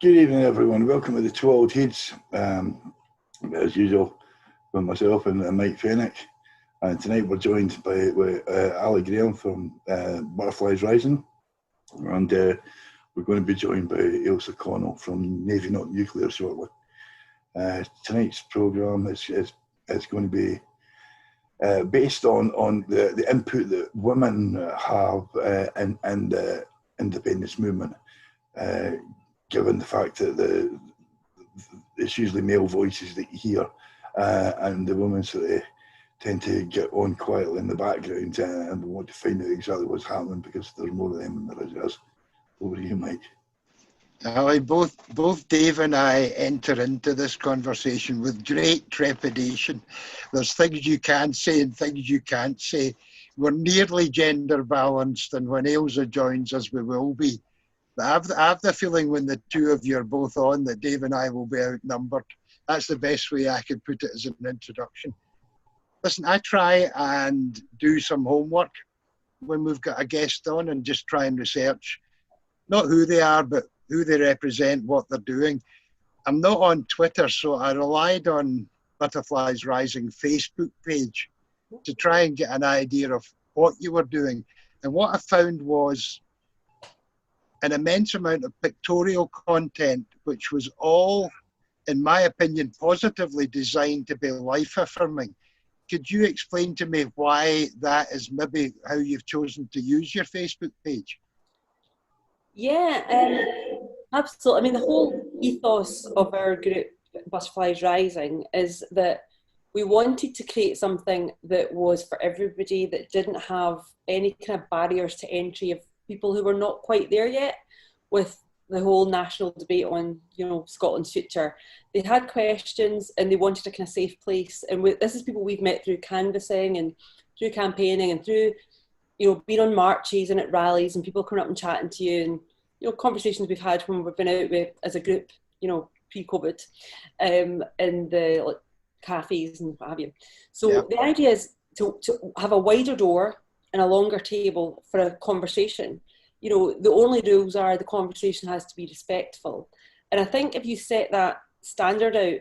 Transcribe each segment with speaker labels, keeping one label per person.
Speaker 1: Good evening, everyone. Welcome to the Two Old Heads. As usual, with myself and Mike Fennick. And tonight we're joined by Ali Graham from Butterflies Rising. And we're going to be joined by Ailsa Connell from Navy Not Nuclear shortly. Tonight's programme is going to be based on the input that women have in the independence movement. Given the fact that it's usually male voices that you hear, and the women sort of tend to get on quietly in the background, and we want to find out exactly what's happening because there's more of them than there is us. Over to you, Mike.
Speaker 2: Both Dave and I enter into this conversation with great trepidation. There's things you can say and things you can't say. We're nearly gender balanced, and when Ailsa joins us, we will be. I have the feeling when the two of you are both on that Dave and I will be outnumbered. That's the best way I could put it as an introduction. Listen, I try and do some homework when we've got a guest on and just try and research, not who they are, but who they represent, what they're doing. I'm not on Twitter, so I relied on Butterflies Rising Facebook page to try and get an idea of what you were doing. And what I found was an immense amount of pictorial content, which was all, in my opinion, positively designed to be life-affirming. Could you explain to me why that is maybe how you've chosen to use your Facebook page?
Speaker 3: Yeah, absolutely. I mean, the whole ethos of our group, Butterflies Rising, is that we wanted to create something that was for everybody, that didn't have any kind of barriers to entry of people who were not quite there yet with the whole national debate on, Scotland's future. They had questions and they wanted a kind of safe place. And this is people we've met through canvassing and through campaigning and through, being on marches and at rallies and people coming up and chatting to you, and, conversations we've had when we've been out with as a group, pre-COVID, in the cafes and what have you. So yeah. The idea is to have a wider door and a longer table for a conversation. The only rules are the conversation has to be respectful. And I think if you set that standard out,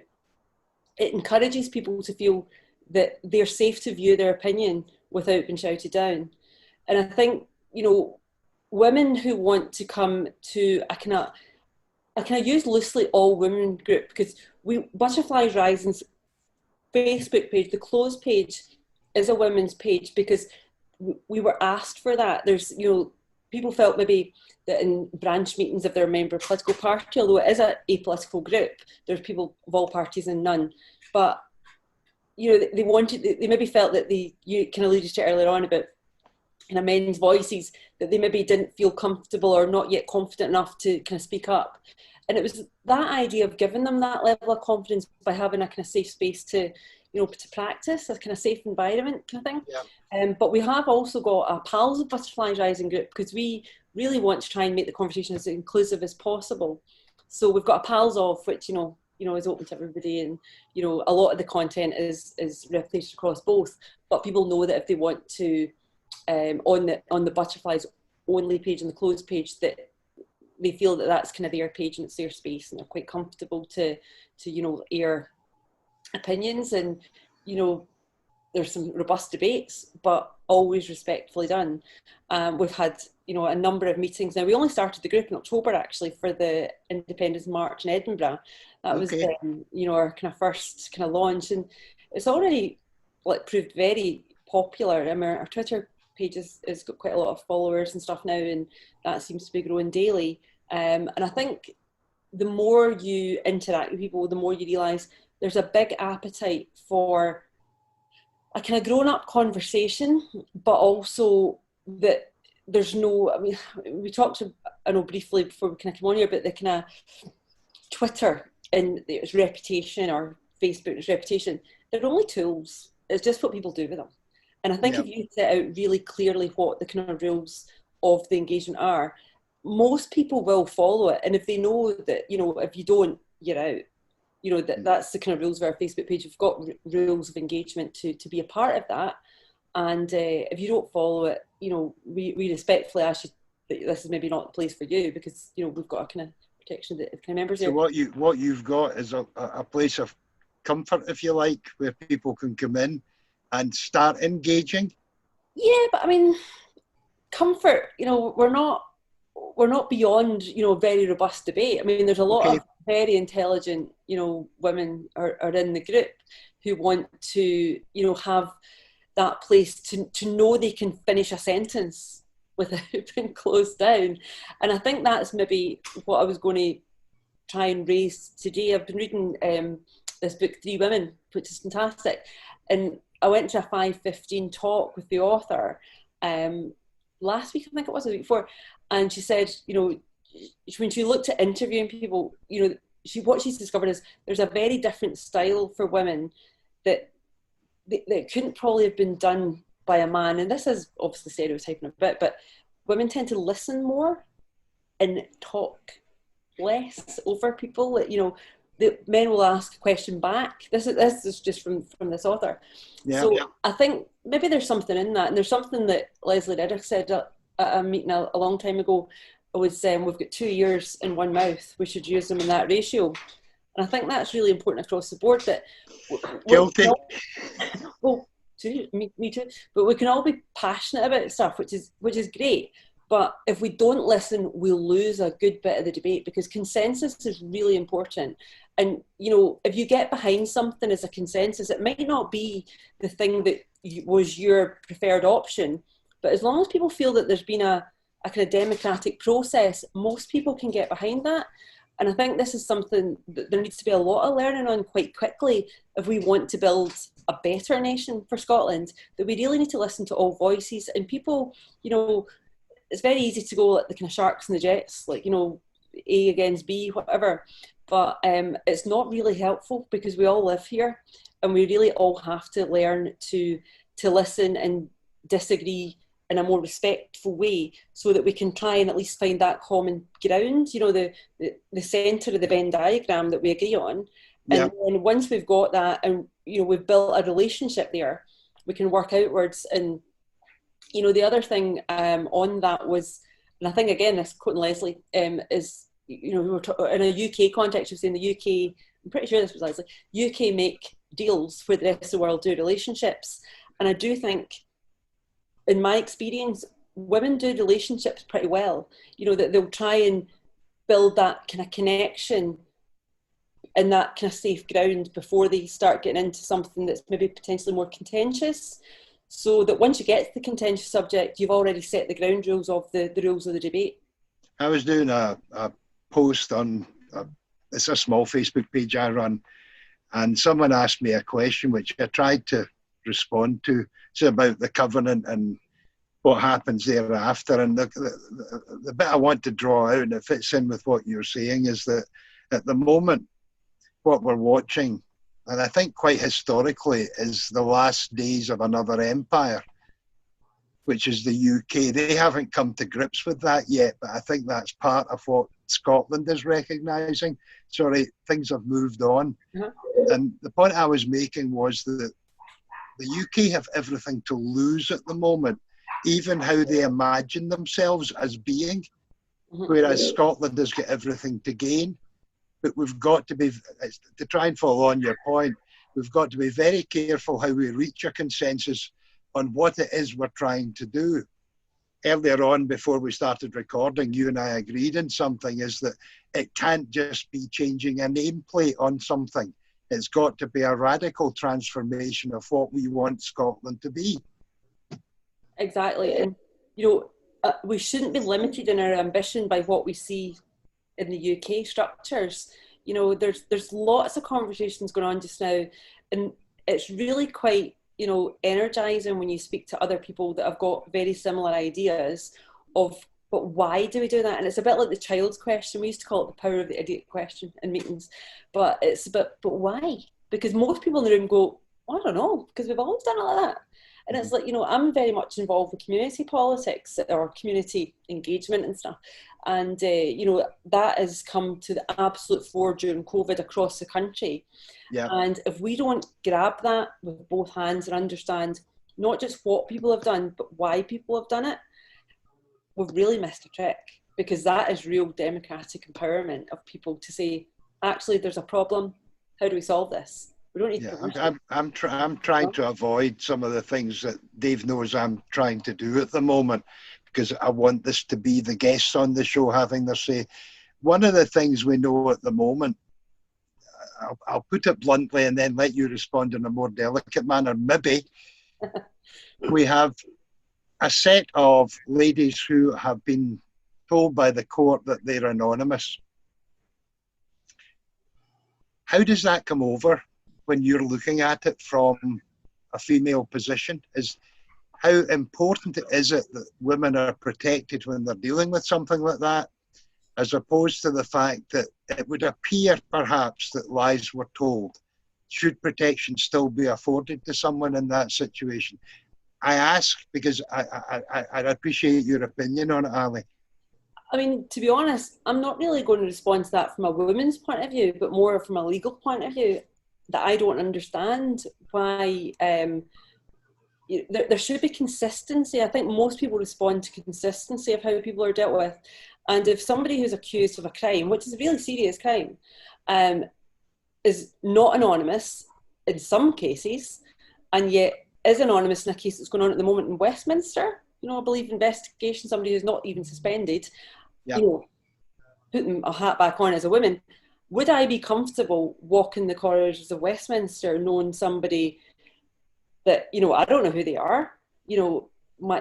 Speaker 3: it encourages people to feel that they're safe to view their opinion without being shouted down. And I think, women who want to come to I kind of use loosely all women group, because Butterflies Rising's Facebook page, the closed page, is a women's page because we were asked for that. There's, people felt maybe that in branch meetings of their member political party, although it is a apolitical group, there's people of all parties and none. But, they maybe felt that you kind of alluded to earlier on about kind of men's voices, that they maybe didn't feel comfortable or not yet confident enough to kind of speak up. And it was that idea of giving them that level of confidence by having a kind of safe space to practice, a kind of safe environment kind of thing. Yeah. But we have also got a Pals of Butterflies Rising group because we really want to try and make the conversation as inclusive as possible. So we've got a Pals of, which, is open to everybody, and, a lot of the content is replicated across both, but people know that if they want to, on the Butterflies only page and the closed page, that they feel that that's kind of their page and it's their space, and they're quite comfortable to air opinions. And there's some robust debates, but always respectfully done. We've had a number of meetings now. We only started the group in October actually for the Independence March in Edinburgh. That was our kind of first kind of launch, and it's already proved very popular. I mean, our Twitter page has got quite a lot of followers and stuff now, and that seems to be growing daily. And I think the more you interact with people, the more you realise there's a big appetite for a kind of grown-up conversation, but also that there's no, I mean, we talked, I know briefly before we kind of come on here, about the kind of Twitter and its reputation, or Facebook and its reputation. They're only tools. It's just what people do with them. And I think if you set out really clearly what the kind of rules of the engagement are, most people will follow it. And if they know that, if you don't, you're out. That's the kind of rules of our Facebook page. We've got rules of engagement to be a part of that. And if you don't follow it, we respectfully ask you that this is maybe not the place for you, because, we've got a kind of protection of the kind of members
Speaker 2: So
Speaker 3: there.
Speaker 2: what you've got is a place of comfort, if you like, where people can come in and start engaging.
Speaker 3: Yeah, but I mean, comfort, you know, we're not beyond, you know, very robust debate. I mean, there's a lot
Speaker 2: Okay.
Speaker 3: of very intelligent, you know, women are in the group who want to, you know, have that place to know they can finish a sentence without being closed down. And I think that's maybe what I was going to try and raise today. I've been reading this book, Three Women, which is fantastic. And I went to a 5:15 talk with the author last week, I think it was, the week before. And she said, you know, when she looked at interviewing people, you know, what she's discovered is there's a very different style for women that couldn't probably have been done by a man. And this is obviously stereotyping a bit, but women tend to listen more and talk less over people. You know, the men will ask a question back. This is just from this author.
Speaker 2: Yeah,
Speaker 3: so
Speaker 2: yeah.
Speaker 3: I think maybe there's something in that, and there's something that Leslie Riddick said at a meeting a long time ago. I was saying we've got 2 ears in one mouth. We should use them in that ratio, and I think that's really important across the board. That
Speaker 2: Guilty.
Speaker 3: well, too, me too. But we can all be passionate about stuff, which is great. But if we don't listen, we'll lose a good bit of the debate, because consensus is really important. And, you know, if you get behind something as a consensus, it might not be the thing that was your preferred option. But as long as people feel that there's been a kind of democratic process, most people can get behind that. And I think this is something that there needs to be a lot of learning on quite quickly if we want to build a better nation for Scotland, that we really need to listen to all voices. And people, you know, it's very easy to go like the kind of sharks and the jets, like, you know, A against B, whatever. But it's not really helpful, because we all live here and we really all have to learn to listen and disagree in a more respectful way, so that we can try and at least find that common ground, you know, the centre of the Venn diagram that we agree on. And then once we've got that, and, you know, we've built a relationship there, we can work outwards. And, you know, the other thing on that was, and I think, again, this quoting Leslie, is, you know, we were in a UK context, she was saying the UK, I'm pretty sure this was Leslie, UK make deals where the rest of the world do relationships. And I do think, in my experience, women do relationships pretty well. You know, that they'll try and build that kind of connection and that kind of safe ground before they start getting into something that's maybe potentially more contentious. So that once you get to the contentious subject, you've already set the ground rules of the rules of the debate.
Speaker 2: I was doing a post on, it's a small Facebook page I run, and someone asked me a question which I tried to respond to. It's about the covenant and what happens thereafter. And the bit I want to draw out, and it fits in with what you're saying, is that at the moment, what we're watching, and I think quite historically, is the last days of another empire, which is the UK. They haven't come to grips with that yet, but I think that's part of what Scotland is recognising. Sorry, things have moved on. And the point I was making was that the UK have everything to lose at the moment, even how they imagine themselves as being, whereas Scotland has got everything to gain. But we've got to be, to try and follow on your point, we've got to be very careful how we reach a consensus on what it is we're trying to do. Earlier on, before we started recording, you and I agreed on something, is that it can't just be changing a nameplate on something. It's got to be a radical transformation of what we want Scotland to be.
Speaker 3: Exactly. And, you know, we shouldn't be limited in our ambition by what we see in the UK structures. You know, there's lots of conversations going on just now, and it's really quite, you know, energizing when you speak to other people that have got very similar ideas of, but why do we do that? And it's a bit like the child's question. We used to call it the power of the idiot question in meetings, but it's but why? Because most people in the room go, I don't know, because we've always done it like that. And it's like, you know, I'm very much involved with community politics or community engagement and stuff. And, you know, that has come to the absolute fore during COVID across the country. Yeah. And if we don't grab that with both hands and understand not just what people have done, but why people have done it, we've really missed a trick. because that is real democratic empowerment of people to say, actually, there's a problem. How do we solve this? We don't need to.
Speaker 2: I'm trying to avoid some of the things that Dave knows I'm trying to do at the moment, because I want this to be the guests on the show having their say. One of the things we know at the moment, I'll put it bluntly and then let you respond in a more delicate manner. Maybe we have a set of ladies who have been told by the court that they're anonymous. How does that come over when you're looking at it from a female position? Is how important is it that women are protected when they're dealing with something like that, as opposed to the fact that it would appear perhaps that lies were told? Should protection still be afforded to someone in that situation? I ask because I appreciate your opinion on it, Ali.
Speaker 3: I mean, to be honest, I'm not really going to respond to that from a woman's point of view, but more from a legal point of view, that I don't understand why there should be consistency. I think most people respond to consistency of how people are dealt with. And if somebody who's accused of a crime, which is a really serious crime, is not anonymous in some cases, and yet is anonymous in a case that's going on at the moment in Westminster, you know, I believe investigation, somebody who's not even suspended,
Speaker 2: yeah.
Speaker 3: You know, putting a hat back on as a woman, would I be comfortable walking the corridors of Westminster knowing somebody that, you know, I don't know who they are, you know,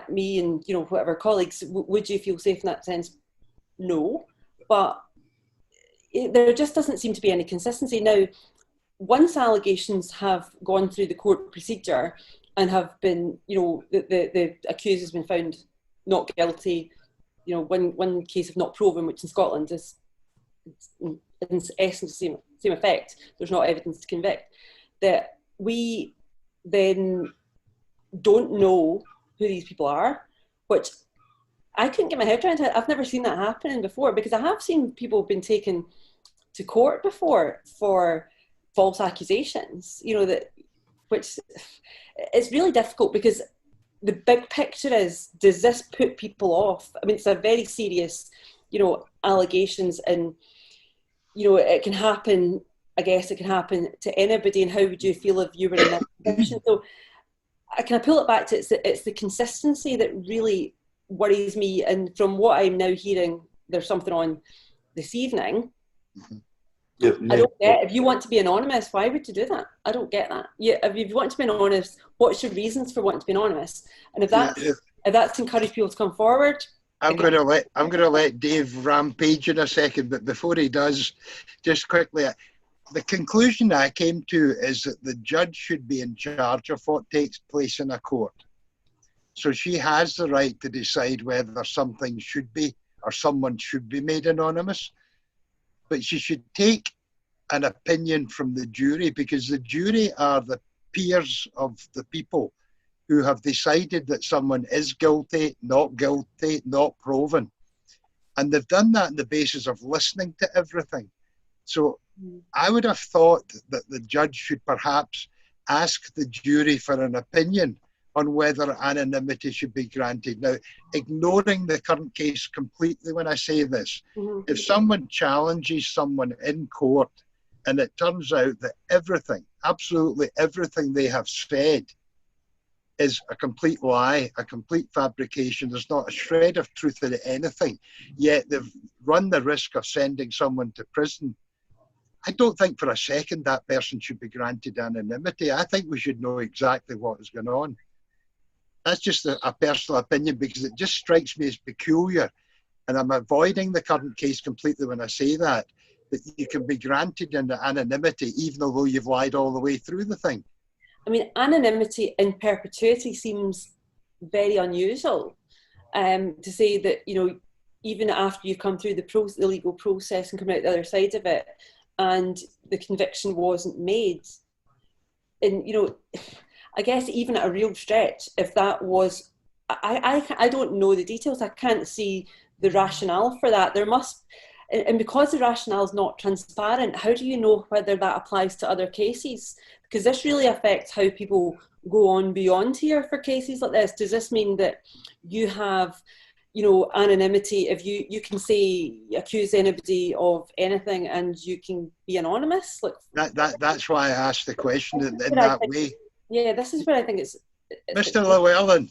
Speaker 3: me and, you know, whatever colleagues, would you feel safe in that sense? No, but there just doesn't seem to be any consistency. Now, once allegations have gone through the court procedure and have been, you know, the accused has been found not guilty, you know, one case of not proven, which in Scotland is in essence the same effect, there's not evidence to convict, that we then don't know who these people are, which I couldn't get my head around. I've never seen that happening before, because I have seen people been taken to court before for false accusations, you know, that, which it's really difficult, because the big picture is, does this put people off? I mean, it's a very serious, you know, allegations, and, you know, it can happen, I guess it can happen to anybody, and how would you feel if you were in that position? So I can pull it back to, it's the consistency that really worries me. And from what I'm now hearing, there's something on this evening.
Speaker 1: Yeah,
Speaker 3: I don't get, if you want to be anonymous, why would you do that? I don't get that. Yeah, if you want to be anonymous, what's your reasons for wanting to be anonymous? And if that's to encourage people to come forward.
Speaker 2: I'm going to let Dave rampage in a second, but before he does, just quickly, the conclusion I came to is that the judge should be in charge of what takes place in a court. So she has the right to decide whether something should be, or someone should be made anonymous. But she should take an opinion from the jury, because the jury are the peers of the people who have decided that someone is guilty, not proven. And they've done that on the basis of listening to everything. So I would have thought that the judge should perhaps ask the jury for an opinion on whether anonymity should be granted. Now, ignoring the current case completely when I say this, if someone challenges someone in court and it turns out that everything, absolutely everything they have said is a complete lie, a complete fabrication, there's not a shred of truth in anything, yet they've run the risk of sending someone to prison, I don't think for a second that person should be granted anonymity. I think we should know exactly what is going on. That's just a personal opinion, because it just strikes me as peculiar, and I'm avoiding the current case completely when I say that you can be granted anonymity even though you've lied all the way through the thing.
Speaker 3: I mean, anonymity in perpetuity seems very unusual. To say that, you know, even after you've come through the legal process and come out the other side of it, and the conviction wasn't made, and, you know, I guess even at a real stretch, if that was, I don't know the details. I can't see the rationale for that. There must, and because the rationale is not transparent, how do you know whether that applies to other cases? Because this really affects how people go on beyond here for cases like this. Does this mean that you have, you know, anonymity. If you can say, accuse anybody of anything and you can be anonymous. Like
Speaker 2: that's why I asked the question in
Speaker 3: but
Speaker 2: that way.
Speaker 3: Yeah, this is where I think it's
Speaker 2: Mr. Llewellyn,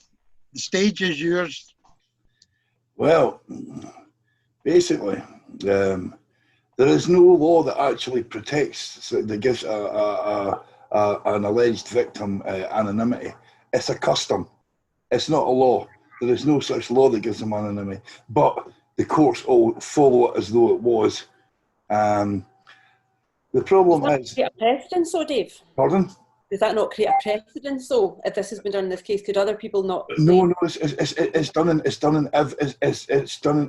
Speaker 2: the stage is yours.
Speaker 1: Well, basically, there is no law that actually protects, that gives an alleged victim anonymity. It's a custom. It's not a law. There is no such law that gives them anonymity. But the courts all follow it as though it was. The problem is...
Speaker 3: create a precedent, so Dave?
Speaker 1: Pardon?
Speaker 3: Does that not create a precedent? So if this has been done in this case, could other people not?
Speaker 1: No, it's done in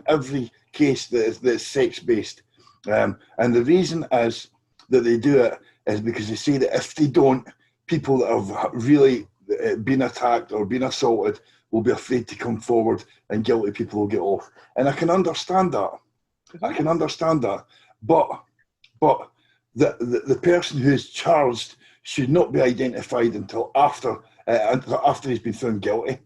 Speaker 1: every case that's sex based, and the reason is that they do it is because they say that if they don't, people that have really been attacked or been assaulted will be afraid to come forward, and guilty people will get off. And I can understand that. I can understand that, but the person who is charged should not be identified until after he's been found guilty.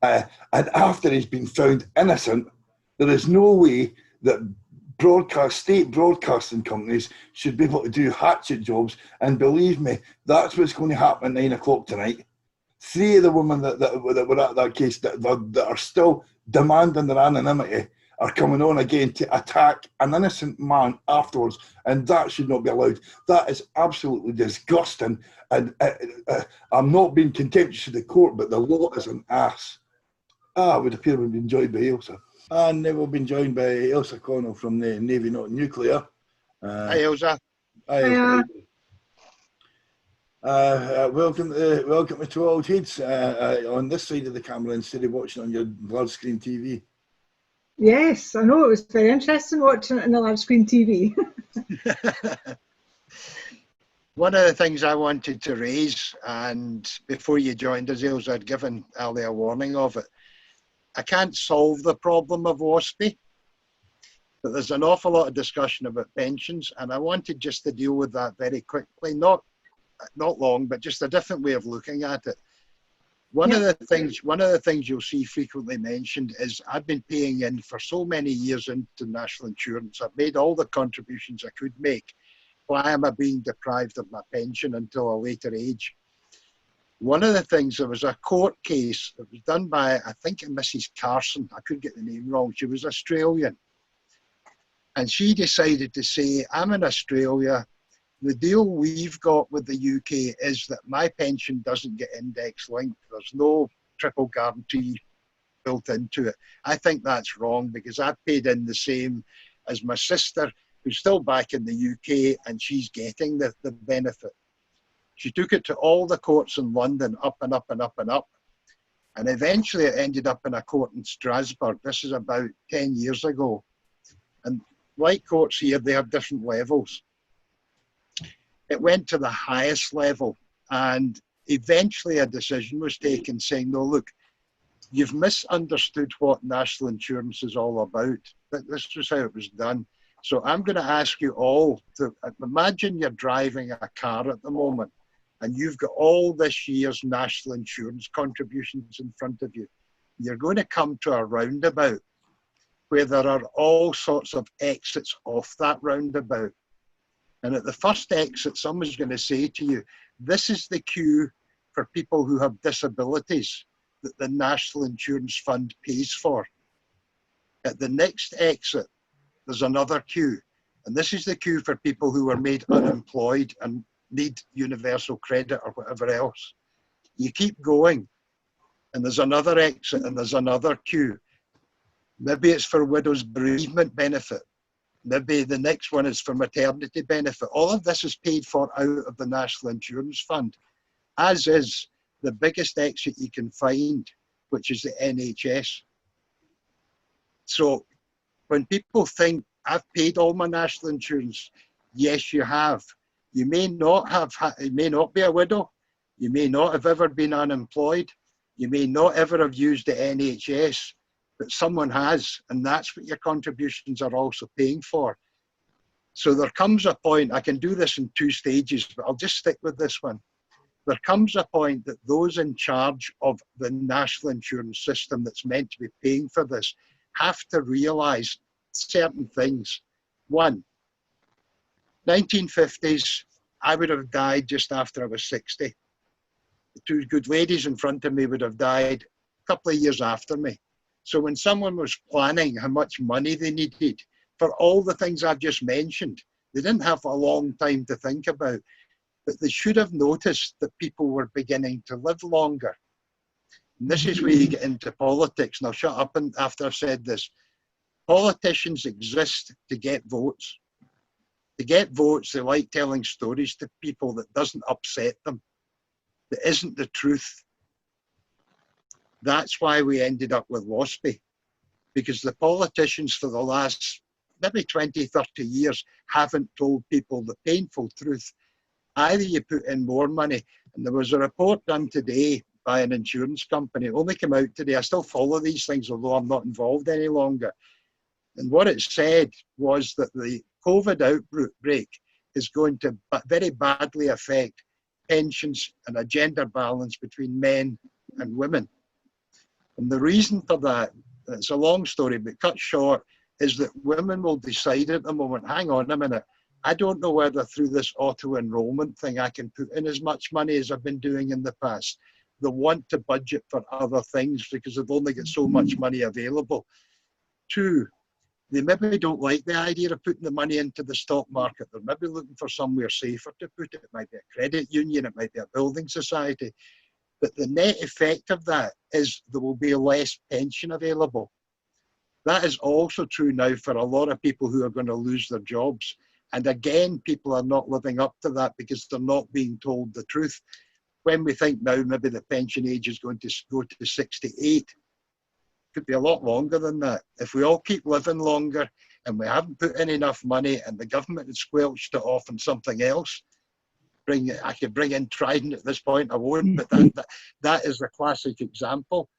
Speaker 1: And after he's been found innocent, there is no way that state broadcasting companies should be able to do hatchet jobs. And believe me, that's what's going to happen at 9 o'clock tonight. 3 of the women that were at that case that are still demanding their anonymity are coming on again to attack an innocent man afterwards, and that should not be allowed. That is absolutely disgusting, and I'm not being contemptuous of the court, but the law is an ass. I would appear we've been joined by Ailsa. And we've been joined by Ailsa Connell from the Navy Not Nuclear.
Speaker 2: Hi, Ailsa.
Speaker 1: Hi, Ailsa. Welcome to Two Old Heads on this side of the camera instead of watching on your large screen TV.
Speaker 4: Yes, I know, it was very interesting watching it on the large screen TV.
Speaker 2: One of the things I wanted to raise, and before you joined us, Ailsa, I'd given Ali a warning of it. I can't solve the problem of WASPI, but there's an awful lot of discussion about pensions, and I wanted just to deal with that very quickly. Not long, but just a different way of looking at it. One of the things you'll see frequently mentioned is I've been paying in for so many years into national insurance. I've made all the contributions I could make. Why am I being deprived of my pension until a later age? One of the things, there was a court case that was done by, I think, Mrs. Carson. I could get the name wrong. She was Australian. And she decided to say, I'm in Australia. The deal we've got with the UK is that my pension doesn't get index linked. There's no triple guarantee built into it. I think that's wrong because I've paid in the same as my sister, who's still back in the UK, and she's getting the benefit. She took it to all the courts in London, up and up and up and up. And eventually it ended up in a court in Strasbourg. This is about 10 years ago. And like courts here, they have different levels. It went to the highest level, and eventually a decision was taken saying, no, look, you've misunderstood what national insurance is all about. This was how it was done. So I'm going to ask you all to imagine you're driving a car at the moment and you've got all this year's national insurance contributions in front of you. You're going to come to a roundabout where there are all sorts of exits off that roundabout. And at the first exit, someone's going to say to you, this is the queue for people who have disabilities that the National Insurance Fund pays for. At the next exit, there's another queue. And this is the queue for people who are made unemployed and need universal credit or whatever else. You keep going, and there's another exit, and there's another queue. Maybe it's for widows' bereavement benefit. Maybe the next one is for maternity benefit. All of this is paid for out of the National Insurance Fund, as is the biggest exit you can find, which is the NHS. So when people think, I've paid all my national insurance, yes, you have. You may not be a widow. You may not have ever been unemployed. You may not ever have used the NHS. But someone has, and that's what your contributions are also paying for. So there comes a point, I can do this in 2 stages, but I'll just stick with this one. There comes a point that those in charge of the national insurance system that's meant to be paying for this, have to realise certain things. One, 1950s, I would have died just after I was 60. The two good ladies in front of me would have died a couple of years after me. So when someone was planning how much money they needed for all the things I've just mentioned, they didn't have a long time to think about, but they should have noticed that people were beginning to live longer. And this is where you get into politics, and I'll shut up after I've said this. Politicians exist to get votes. To get votes, they like telling stories to people that doesn't upset them, that isn't the truth. That's why we ended up with WASPy, because the politicians for the last maybe 20, 30 years haven't told people the painful truth. Either you put in more money, and there was a report done today by an insurance company, it only came out today, I still follow these things although I'm not involved any longer. And what it said was that the COVID outbreak is going to very badly affect pensions and a gender balance between men and women. And the reason for that, it's a long story, but cut short, is that women will decide at the moment, hang on a minute, I don't know whether through this auto-enrollment thing I can put in as much money as I've been doing in the past. They want to budget for other things because they've only got so much money available. Two, they maybe don't like the idea of putting the money into the stock market. They're maybe looking for somewhere safer to put it. It might be a credit union, it might be a building society. But the net effect of that is there will be less pension available. That is also true now for a lot of people who are going to lose their jobs. And again, people are not living up to that because they're not being told the truth. When we think now maybe the pension age is going to go to 68, could be a lot longer than that. If we all keep living longer and we haven't put in enough money and the government had squelched it off on something else, I could bring in Trident at this point, I won't, but that is a classic example.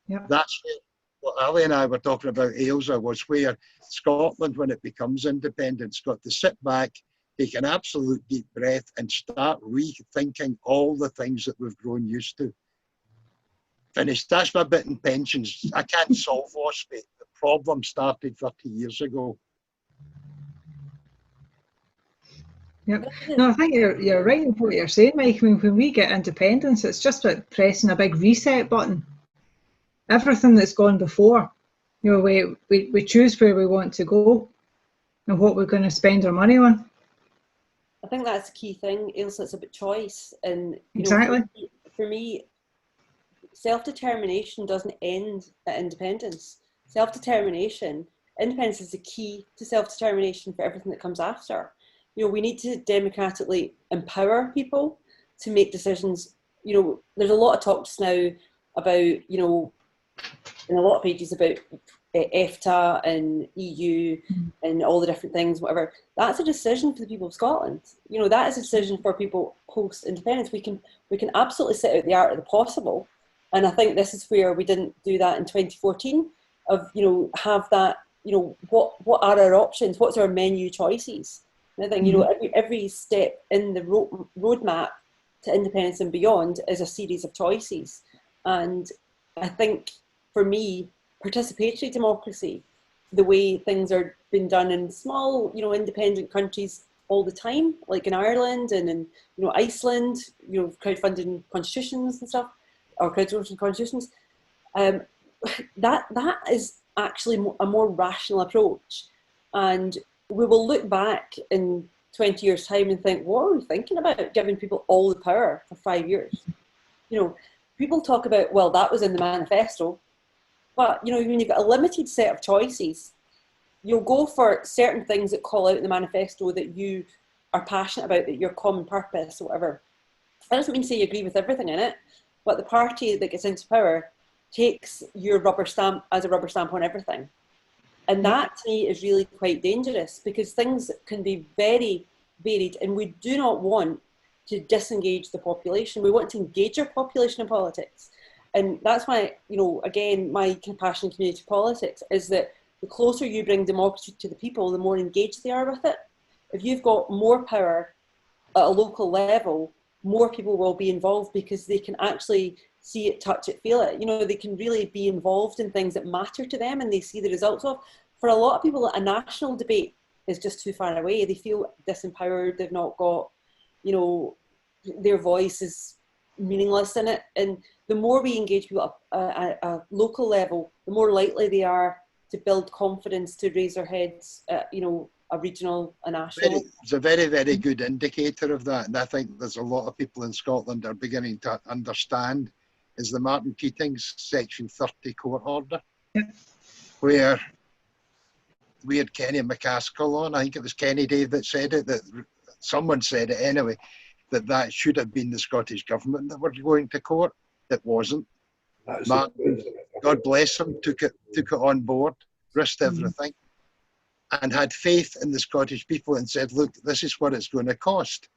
Speaker 4: Yeah.
Speaker 2: That's what Ali and I were talking about, Ailsa, was where Scotland, when it becomes independent, has got to sit back, take an absolute deep breath and start rethinking all the things that we've grown used to. Finished. That's my bit in pensions. I can't solve WASPy. The problem started 30 years ago.
Speaker 4: Yep. No, I think you're right in what you're saying, Mike. I mean, when we get independence, it's just about pressing a big reset button. Everything that's gone before, you know, we choose where we want to go and what we're going to spend our money on.
Speaker 3: I think that's the key thing, Ailsa, it's about choice. And
Speaker 4: exactly.
Speaker 3: For me, self-determination doesn't end at independence. Self-determination, independence is the key to self-determination for everything that comes after. You know, we need to democratically empower people to make decisions. You know, there's a lot of talks now about, you know, in a lot of pages about EFTA and EU and all the different things, whatever. That's a decision for the people of Scotland. You know, that is a decision for people post-independence. We can absolutely set out the art of the possible. And I think this is where we didn't do that in 2014, of, you know, have that, you know, what are our options? What's our menu choices? And I think, you know, every step in the roadmap to independence and beyond is a series of choices. And I think, for me, participatory democracy, the way things are being done in small, you know, independent countries all the time, like in Ireland and in, you know, Iceland, you know, crowdfunding constitutions and stuff, or crowdsourcing constitutions, that is actually a more rational approach. And we will look back in 20 years' time and think, what are we thinking about giving people all the power for 5 years? You know, people talk about, well, that was in the manifesto. But, you know, when you've got a limited set of choices, you'll go for certain things that call out in the manifesto that you are passionate about, that your common purpose or whatever. That doesn't mean to say you agree with everything in it, but the party that gets into power takes your rubber stamp as a rubber stamp on everything. And that, to me, is really quite dangerous, because things can be very varied, and we do not want to disengage the population. We want to engage our population in politics. And that's why, you know, again, my passion in community politics is that the closer you bring democracy to the people, the more engaged they are with it. If you've got more power at a local level, more people will be involved, because they can actually see it, touch it, feel it. You know, they can really be involved in things that matter to them and they see the results of. For a lot of people, a national debate is just too far away. They feel disempowered. They've not got, you know, their voice is meaningless in it. And the more we engage people at a local level, the more likely they are to build confidence, to raise their heads at, you know, a regional, a national.
Speaker 2: It's a very, very good indicator of that. And I think there's a lot of people in Scotland are beginning to understand is the Martin Keating's Section 30 court order, where we had Kenny McCaskill on. I think it was Kenny Dave that said it, that someone said it anyway, that should have been the Scottish government that were going to court. It wasn't. Martin, God bless him, took it on board, risked everything, and had faith in the Scottish people and said, look, this is what it's going to cost.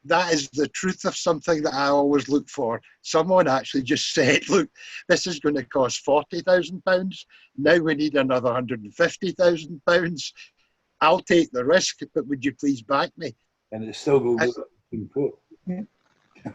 Speaker 2: That is the truth of something that I always look for. Someone actually just said, look, this is going to cost £40,000. Now we need another £150,000. I'll take the risk, but would you please back me?
Speaker 1: And it's still going to go to court.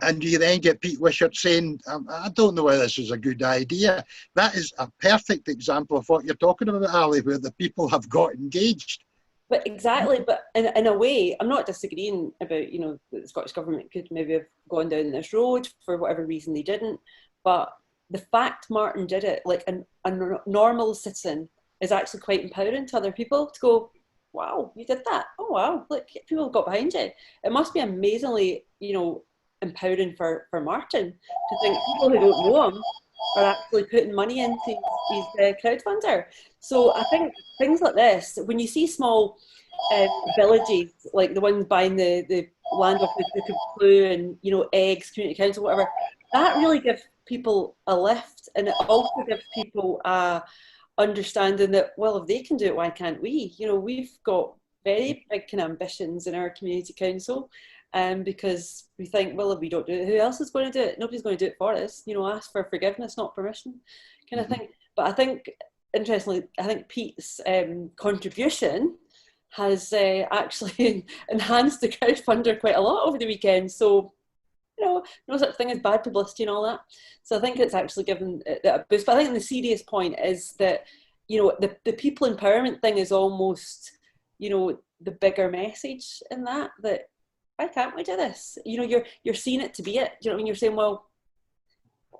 Speaker 2: And you then get Pete Wishart saying, I don't know whether this is a good idea. That is a perfect example of what you're talking about, Ali, where the people have got engaged.
Speaker 3: But exactly, but in a way, I'm not disagreeing about, you know, that the Scottish Government could maybe have gone down this road for whatever reason they didn't. But the fact Martin did it, like a normal citizen, is actually quite empowering to other people to go, wow, you did that. Oh, wow, look, people have got behind you. It must be amazingly, you know, empowering for Martin to think people who don't know him are actually putting money into his crowdfunder. So I think things like this, when you see small villages, like the ones buying the land off the Clue and, you know, Eggs, Community Council, whatever, that really gives people a lift. And it also gives people a understanding that, well, if they can do it, why can't we? You know, we've got very big kind of ambitions in our community council. Because we think, well, if we don't do it, who else is going to do it? Nobody's going to do it for us. You know, ask for forgiveness, not permission, kind of thing. But I think, interestingly, I think Pete's contribution has actually enhanced the crowdfunder quite a lot over the weekend. So, you know, no such thing as bad publicity and all that. So I think it's actually given it a boost. But I think the serious point is that, you know, the people empowerment thing is almost, you know, the bigger message in that why can't we do this? You know, you're seeing it to be it. You know what I mean? You're saying, well,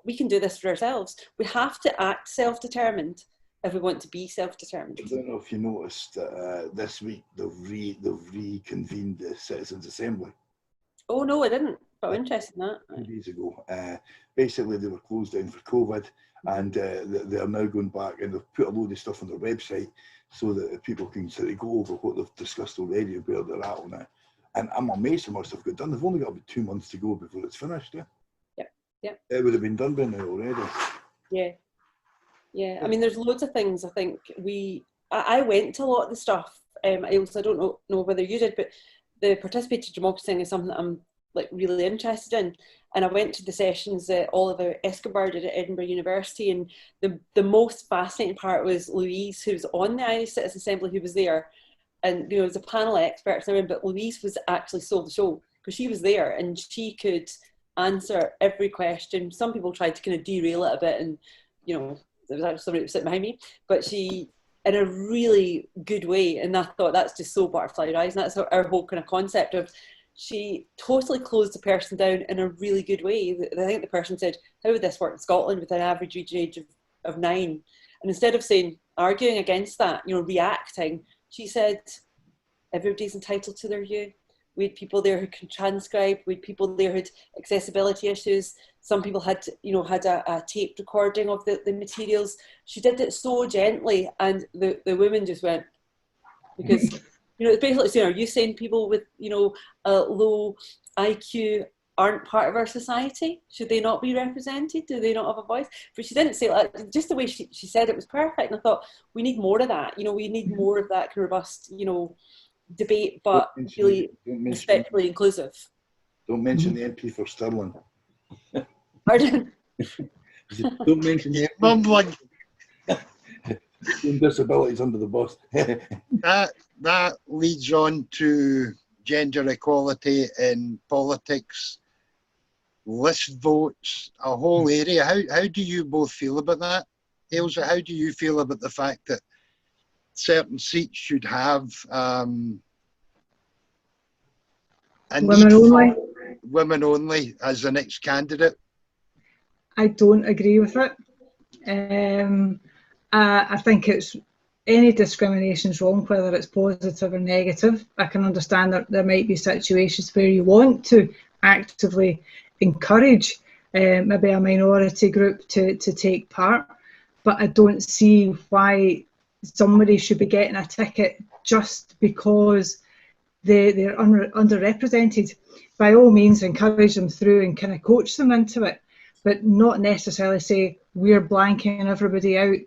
Speaker 3: we can do this for ourselves. We have to act self-determined if we want to be self-determined.
Speaker 1: I don't know if you noticed that this week they've reconvened the Citizens' Assembly.
Speaker 3: Oh no, I didn't. But I'm interested in that.
Speaker 1: 2 days ago. Basically, they were closed down for COVID, and they are now going back, and they've put a load of stuff on their website so that people can sort of go over what they've discussed already and where they're at on it. And I'm amazed how much they've got done. They've only got about 2 months to go before it's finished.
Speaker 3: Yeah.
Speaker 1: It would have been done by now already.
Speaker 3: Yeah. I mean, there's loads of things. I think I went to a lot of the stuff. I don't know whether you did, but the participatory democracy thing is something that I'm like really interested in. And I went to the sessions that Oliver Escobar did at Edinburgh University, and the most fascinating part was Louise, who was on the Irish Citizens' Assembly, who was there. And, you know, it was a panel of experts, but Louise was actually stole the show because she was there and she could answer every question. Some people tried to kind of derail it a bit, and, you know, there was actually somebody that was sitting behind me, but she, in a really good way, and I thought that's just so butterfly rise, and that's our whole kind of concept of, she totally closed the person down in a really good way. I think the person said, how would this work in Scotland with an average age of 9? And instead of arguing against that, you know, reacting, she said, everybody's entitled to their view. We had people there who can transcribe. We had people there who had accessibility issues. Some people had a tape recording of the materials. She did it so gently, and the woman just went, because, you know, it's basically saying, are you saying people with, you know, a low IQ aren't part of our society? Should they not be represented? Do they not have a voice? But she didn't say it like, just the way she said it was perfect. And I thought, we need more of that. You know, we need more of that robust, you know, debate, but really respectfully inclusive.
Speaker 1: Don't mention the MP for Stirling.
Speaker 3: Pardon?
Speaker 1: Don't mention the
Speaker 2: Mumbling.
Speaker 1: disabilities under the bus.
Speaker 2: That leads on to gender equality in politics. list votes, a whole area. How do you both feel about that? Ailsa, how do you feel about the fact that certain seats should have a
Speaker 4: Women
Speaker 2: need
Speaker 4: only.
Speaker 2: for women only as the next candidate?
Speaker 4: I don't agree with it. I think it's any discrimination is wrong, whether it's positive or negative. I can understand that there might be situations where you want to actively encourage maybe a minority group to take part, but I don't see why somebody should be getting a ticket just because they're underrepresented. By all means, encourage them through and kind of coach them into it, but not necessarily say we're blanking everybody out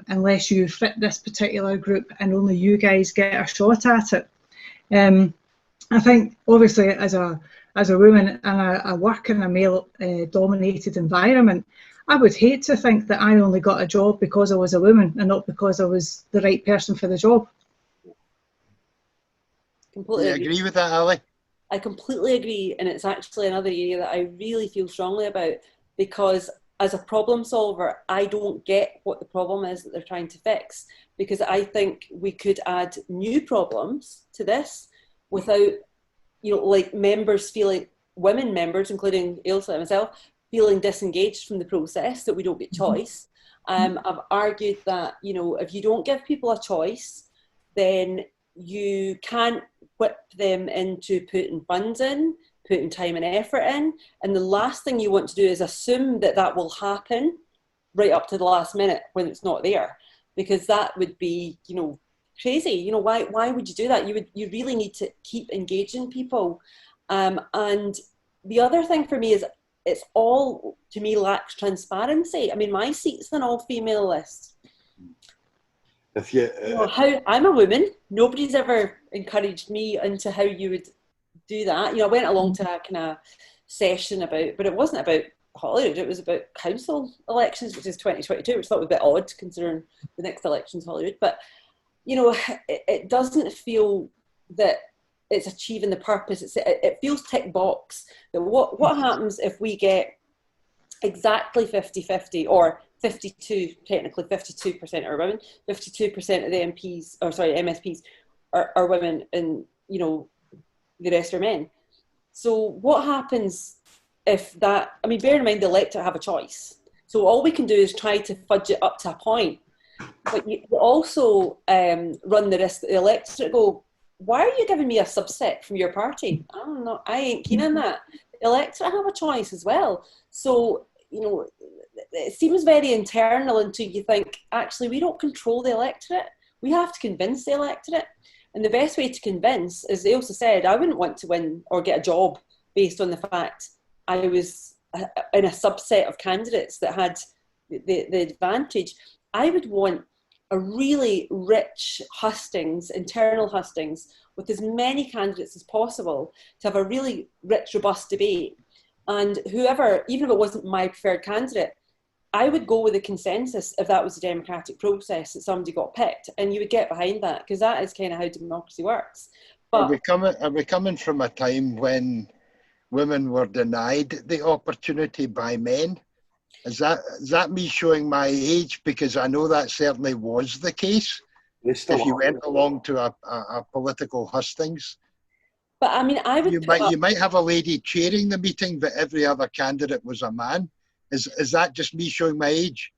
Speaker 4: unless you fit this particular group and only you guys get a shot at it. I think obviously as a woman and I work in a male dominated environment, I would hate to think that I only got a job because I was a woman and not because I was the right person for the job.
Speaker 3: Completely
Speaker 2: agree with that, Ali?
Speaker 3: I completely agree, and it's actually another area that I really feel strongly about, because as a problem solver, I don't get what the problem is that they're trying to fix, because I think we could add new problems to this without, like members feeling, women members, including Ailsa and myself, feeling disengaged from the process, that we don't get choice. I've argued that, if you don't give people a choice, then you can't whip them into putting funds in, putting time and effort in. And the last thing you want to do is assume that that will happen right up to the last minute when it's not there, because that would be, crazy. Why would you do that? You really need to keep engaging people. And the other thing for me is it's all, to me, lacks transparency. I mean, my seat's an all-female list.
Speaker 1: If you,
Speaker 3: I'm a woman. Nobody's ever encouraged me into how you would do that. I went along to a kind of session but it wasn't about Holyrood. It was about council elections, which is 2022, which I thought was a bit odd considering the next election's Holyrood. But it doesn't feel that it's achieving the purpose. It feels tick box. That what happens if we get exactly 50-50 or 52, technically 52% are women, 52% of the MSPs are women, and the rest are men. So what happens if that, bear in mind the electorate have a choice. So all we can do is try to fudge it up to a point. But you also run the risk that the electorate go, why are you giving me a subset from your party? I don't know, I ain't keen on that. The electorate have a choice as well. So, it seems very internal until you think, actually, we don't control the electorate. We have to convince the electorate. And the best way to convince, as they also said, I wouldn't want to win or get a job based on the fact I was in a subset of candidates that had the advantage. I would want a really rich hustings, internal hustings, with as many candidates as possible to have a really rich, robust debate. And whoever, even if it wasn't my preferred candidate, I would go with a consensus if that was a democratic process, that somebody got picked, and you would get behind that, because that is kind of how democracy works. But
Speaker 2: are we coming from a time when women were denied the opportunity by men? Is that me showing my age? Because I know that certainly was the case if you went along to a political hustings.
Speaker 3: But I would.
Speaker 2: You might have a lady chairing the meeting, but every other candidate was a man. Is that just me showing my age?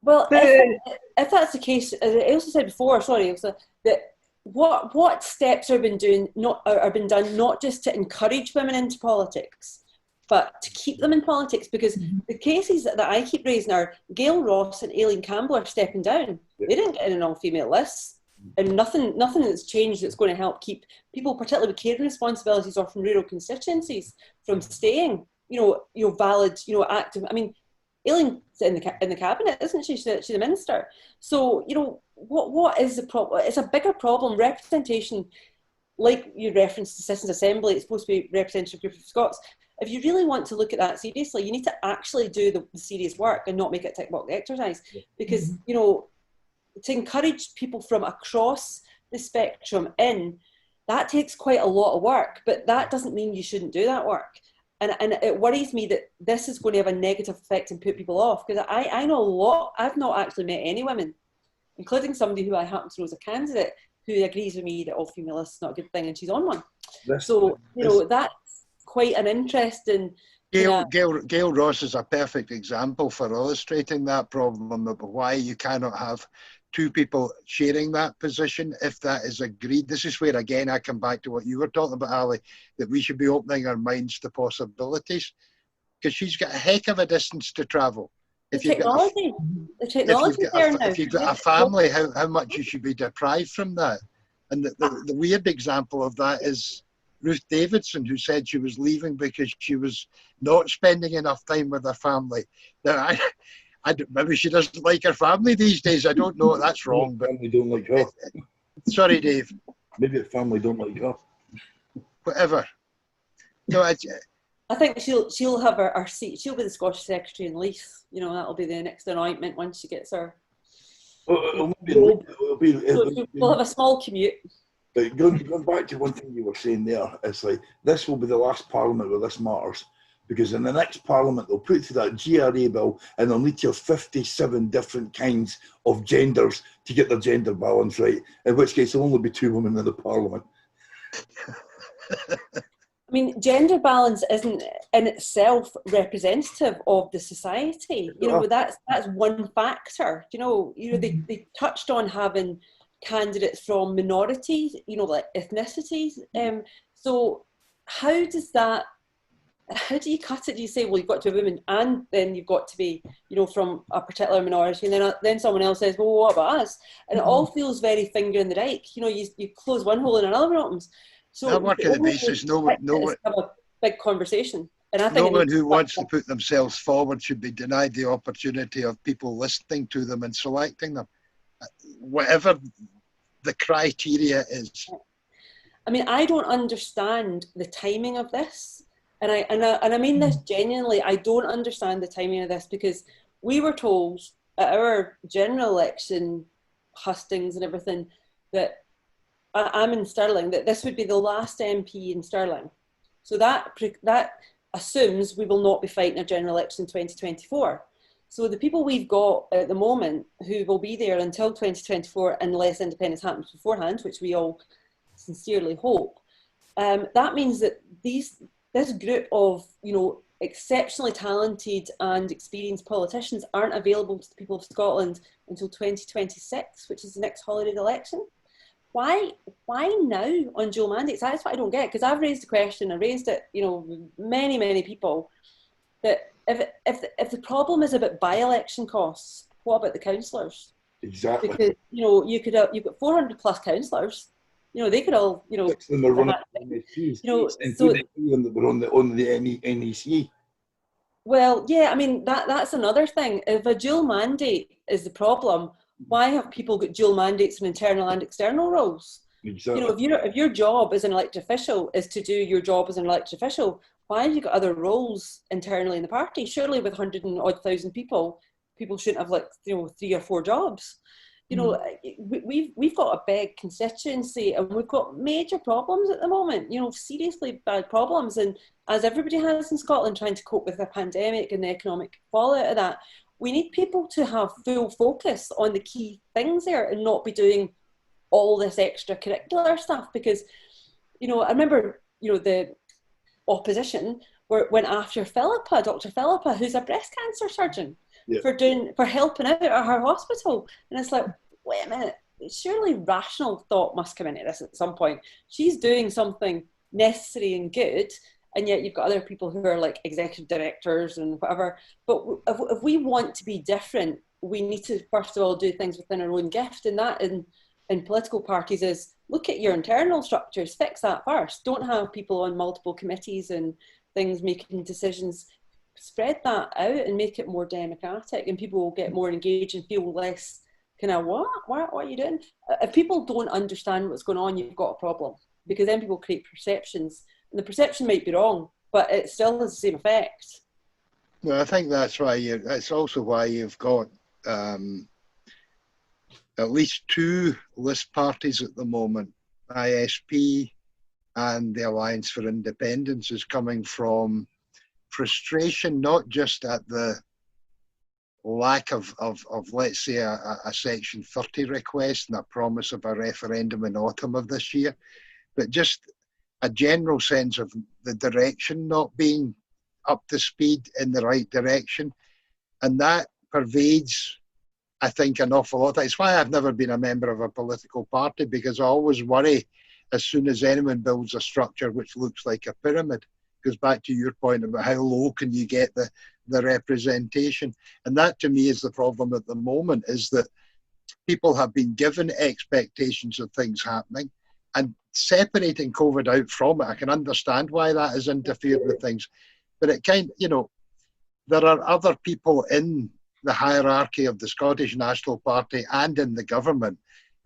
Speaker 3: Well, if that's the case, as I also said before, that what steps are being done not just to encourage women into politics, but to keep them in politics, because the cases that I keep raising are Gail Ross and Aileen Campbell are stepping down. They didn't get in an all-female list. And nothing that's changed that's going to help keep people, particularly with caring responsibilities or from rural constituencies, from staying, valid, active. Aileen's in the cabinet, isn't she? She's the minister. So, what is the problem? It's a bigger problem. Representation, like you referenced the Citizens' Assembly, it's supposed to be a representative group of Scots. If you really want to look at that seriously, you need to actually do the serious work and not make it a tick box exercise, because to encourage people from across the spectrum that takes quite a lot of work, but that doesn't mean you shouldn't do that work. And it worries me that this is going to have a negative effect and put people off, because I know a lot. I've not actually met any women, including somebody who I happen to know is a candidate, who agrees with me that all femalists is not a good thing, and she's on one. So, you know, that's quite an interesting...
Speaker 2: Gail Ross is a perfect example for illustrating that problem of why you cannot have two people sharing that position if that is agreed. This is where, again, I come back to what you were talking about, Ali, that we should be opening our minds to possibilities, because she's got a heck of a distance to travel. If you've got a family, how much you should be deprived from that. And the weird example of that is Ruth Davidson, who said she was leaving because she was not spending enough time with her family. Now, maybe she doesn't like her family these days. I don't know. That's wrong.
Speaker 1: But family don't like her.
Speaker 2: Sorry, Dave.
Speaker 1: Maybe the family don't like her.
Speaker 2: Whatever. No,
Speaker 3: I think she'll have her seat. She'll be the Scottish Secretary in Leith. You know, that'll be the next anointment once she gets her.
Speaker 1: We'll
Speaker 3: have a small commute.
Speaker 1: But going back to one thing you were saying there, it's like this will be the last Parliament where this matters, because in the next Parliament they'll put through that GRA bill and they'll need to have 57 different kinds of genders to get their gender balance right. In which case there'll only be 2 women in the Parliament.
Speaker 3: I mean, gender balance isn't in itself representative of the society. You know, that's one factor. You know, they touched on having candidates from minorities, you know, like ethnicities. So how do you cut it? Do you say, well, you've got to be a woman and then you've got to be, you know, from a particular minority, and then someone else says, well, what about us? And it all feels very finger in the dike. You know, you close one hole and another one opens. So
Speaker 2: I work on the basis no one
Speaker 3: have a big conversation. And I think
Speaker 2: no one who wants to put themselves forward should be denied the opportunity of people listening to them and selecting them, whatever the criteria is.
Speaker 3: I mean, I don't understand the timing of this, and I mean this genuinely. I don't understand the timing of this, because we were told at our general election hustings and everything that I'm in Stirling, that this would be the last MP in Stirling. So that assumes we will not be fighting a general election in 2024. So the people we've got at the moment who will be there until 2024 unless independence happens beforehand, which we all sincerely hope, that means that this group of, you know, exceptionally talented and experienced politicians aren't available to the people of Scotland until 2026, which is the next holiday election. Why now on dual mandates? That's what I don't get, because I've raised the question, I raised it, you know, with many people, that if the problem is about by-election costs, what about the councillors?
Speaker 1: Exactly.
Speaker 3: Because, you know, you've got 400 plus councillors, you know, they could all, you know,
Speaker 1: Six of them are running you know, so them that were on the NEC.
Speaker 3: Well, yeah, I mean, that's another thing. If a dual mandate is the problem, why have people got dual mandates in internal and external roles?
Speaker 1: Exactly.
Speaker 3: You know, if your job as an elected official is to do your job as an elected official, why have you got other roles internally in the party? Surely with 100,000 people shouldn't have, like, you know, 3 or 4 jobs. You know, we've got a big constituency and we've got major problems at the moment, you know, seriously bad problems. And as everybody has in Scotland, trying to cope with the pandemic and the economic fallout of that, we need people to have full focus on the key things there and not be doing all this extracurricular stuff. Because, you know, I remember, you know, the opposition went after Dr. Philippa, who's a breast cancer surgeon, for helping out at her hospital. And it's like, wait a minute, surely rational thought must come into this at some point. She's doing something necessary and good, and yet you've got other people who are like executive directors and whatever. But if we want to be different, we need to first of all do things within our own gift, and that in political parties is look at your internal structures, fix that first. Don't have people on multiple committees and things making decisions. Spread that out and make it more democratic, and people will get more engaged and feel less kind of, what are you doing? If people don't understand what's going on, you've got a problem, because then people create perceptions, and the perception might be wrong, but it still has the same effect.
Speaker 2: Well, I think that's why it's also why you've got at least 2 list parties at the moment. ISP and the Alliance for Independence is coming from frustration, not just at the lack of let's say, a Section 30 request and a promise of a referendum in autumn of this year, but just a general sense of the direction not being up to speed in the right direction. And that pervades, I think, an awful lot. It's why I've never been a member of a political party, because I always worry as soon as anyone builds a structure which looks like a pyramid. Goes back to your point about how low can you get the representation. And that, to me, is the problem at the moment, is that people have been given expectations of things happening, and separating COVID out from it, I can understand why that has interfered with things. But it there are other people in the hierarchy of the Scottish National Party and in the government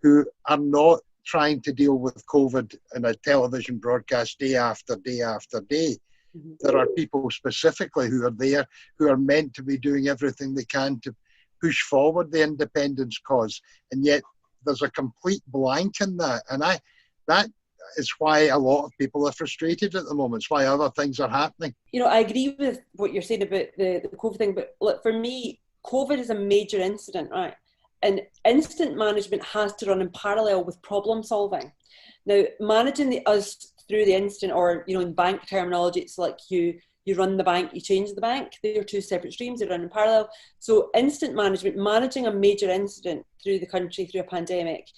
Speaker 2: who are not trying to deal with COVID in a television broadcast day after day after day. Mm-hmm. There are people specifically who are there, who are meant to be doing everything they can to push forward the independence cause. And yet there's a complete blank in that. And that is why a lot of people are frustrated at the moment. It's why other things are happening.
Speaker 3: I agree with what you're saying about the COVID thing, but look, for me, COVID is a major incident, right? And instant management has to run in parallel with problem solving. Now, managing us through the incident, or in bank terminology, it's like you run the bank, you change the bank. They are two separate streams, they run in parallel. So instant management, managing a major incident through the country, through a pandemic.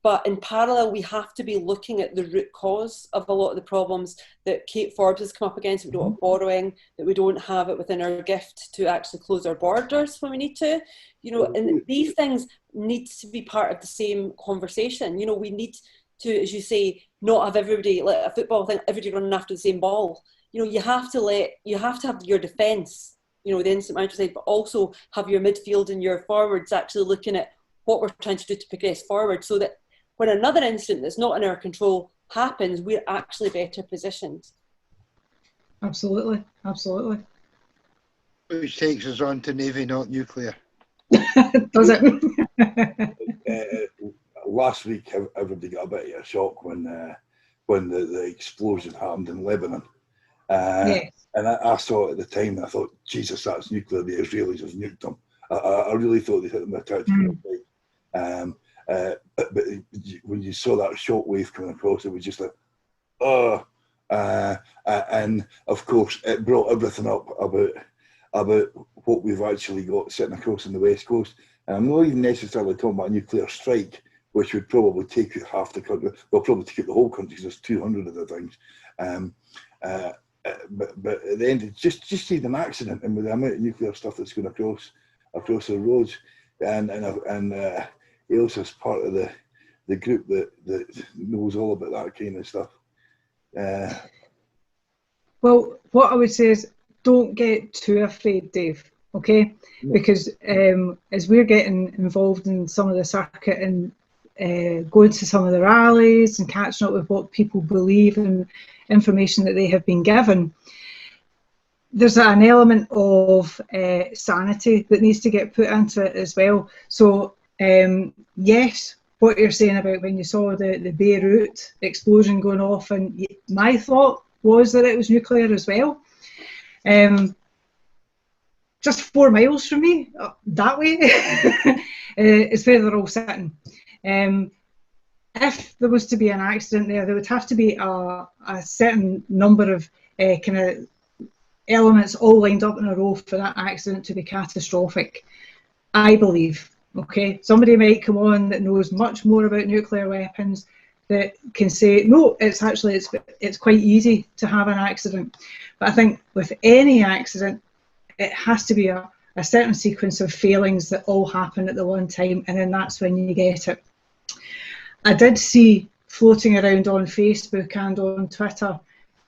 Speaker 3: But in parallel, we have to be looking at the root cause of a lot of the problems that Kate Forbes has come up against. We don't have borrowing, that we don't have it within our gift to actually close our borders when we need to. And these things need to be part of the same conversation. We need to, as you say, not have everybody, like a football thing, everybody running after the same ball. You have to have your defence, the instant manager side, but also have your midfield and your forwards actually looking at what we're trying to do to progress forward, so that when another incident that's not in our control happens, we're actually better positioned.
Speaker 4: Absolutely, absolutely.
Speaker 2: Which takes us on to Navy, not nuclear.
Speaker 4: Does it?
Speaker 1: Last week, everybody got a bit of a shock when the explosion happened in Lebanon. Yes. And I saw it at the time, and I thought, Jesus, that's nuclear. The Israelis have nuked them. I really thought they hit them with a tactical strike. But when you saw that shockwave coming across, it was just like, oh. And of course, it brought everything up about what we've actually got sitting across on the West Coast. And I'm not even necessarily talking about a nuclear strike, which would probably take out half the country. Well, probably take out the whole country, because there's 200 of the things. But at the end, just see an accident, and with the amount of nuclear stuff that's going across the roads, and Ailsa's part of the group that knows all about that kind of stuff.
Speaker 4: Well, what I would say is, don't get too afraid, Dave, okay? Yeah. Because as we're getting involved in some of the circuit and going to some of the rallies and catching up with what people believe and information that they have been given, there's an element of sanity that needs to get put into it as well. So yes, what you're saying about when you saw the Beirut explosion going off, and my thought was that it was nuclear as well. Just 4 miles from me, that way, is where they're all sitting. If there was to be an accident there would have to be a certain number of kind of elements all lined up in a row for that accident to be catastrophic, I believe. Okay, somebody might come on that knows much more about nuclear weapons that can say, no, it's quite easy to have an accident. But I think with any accident, it has to be a certain sequence of failings that all happen at the one time, and then that's when you get it. I did see floating around on Facebook and on Twitter,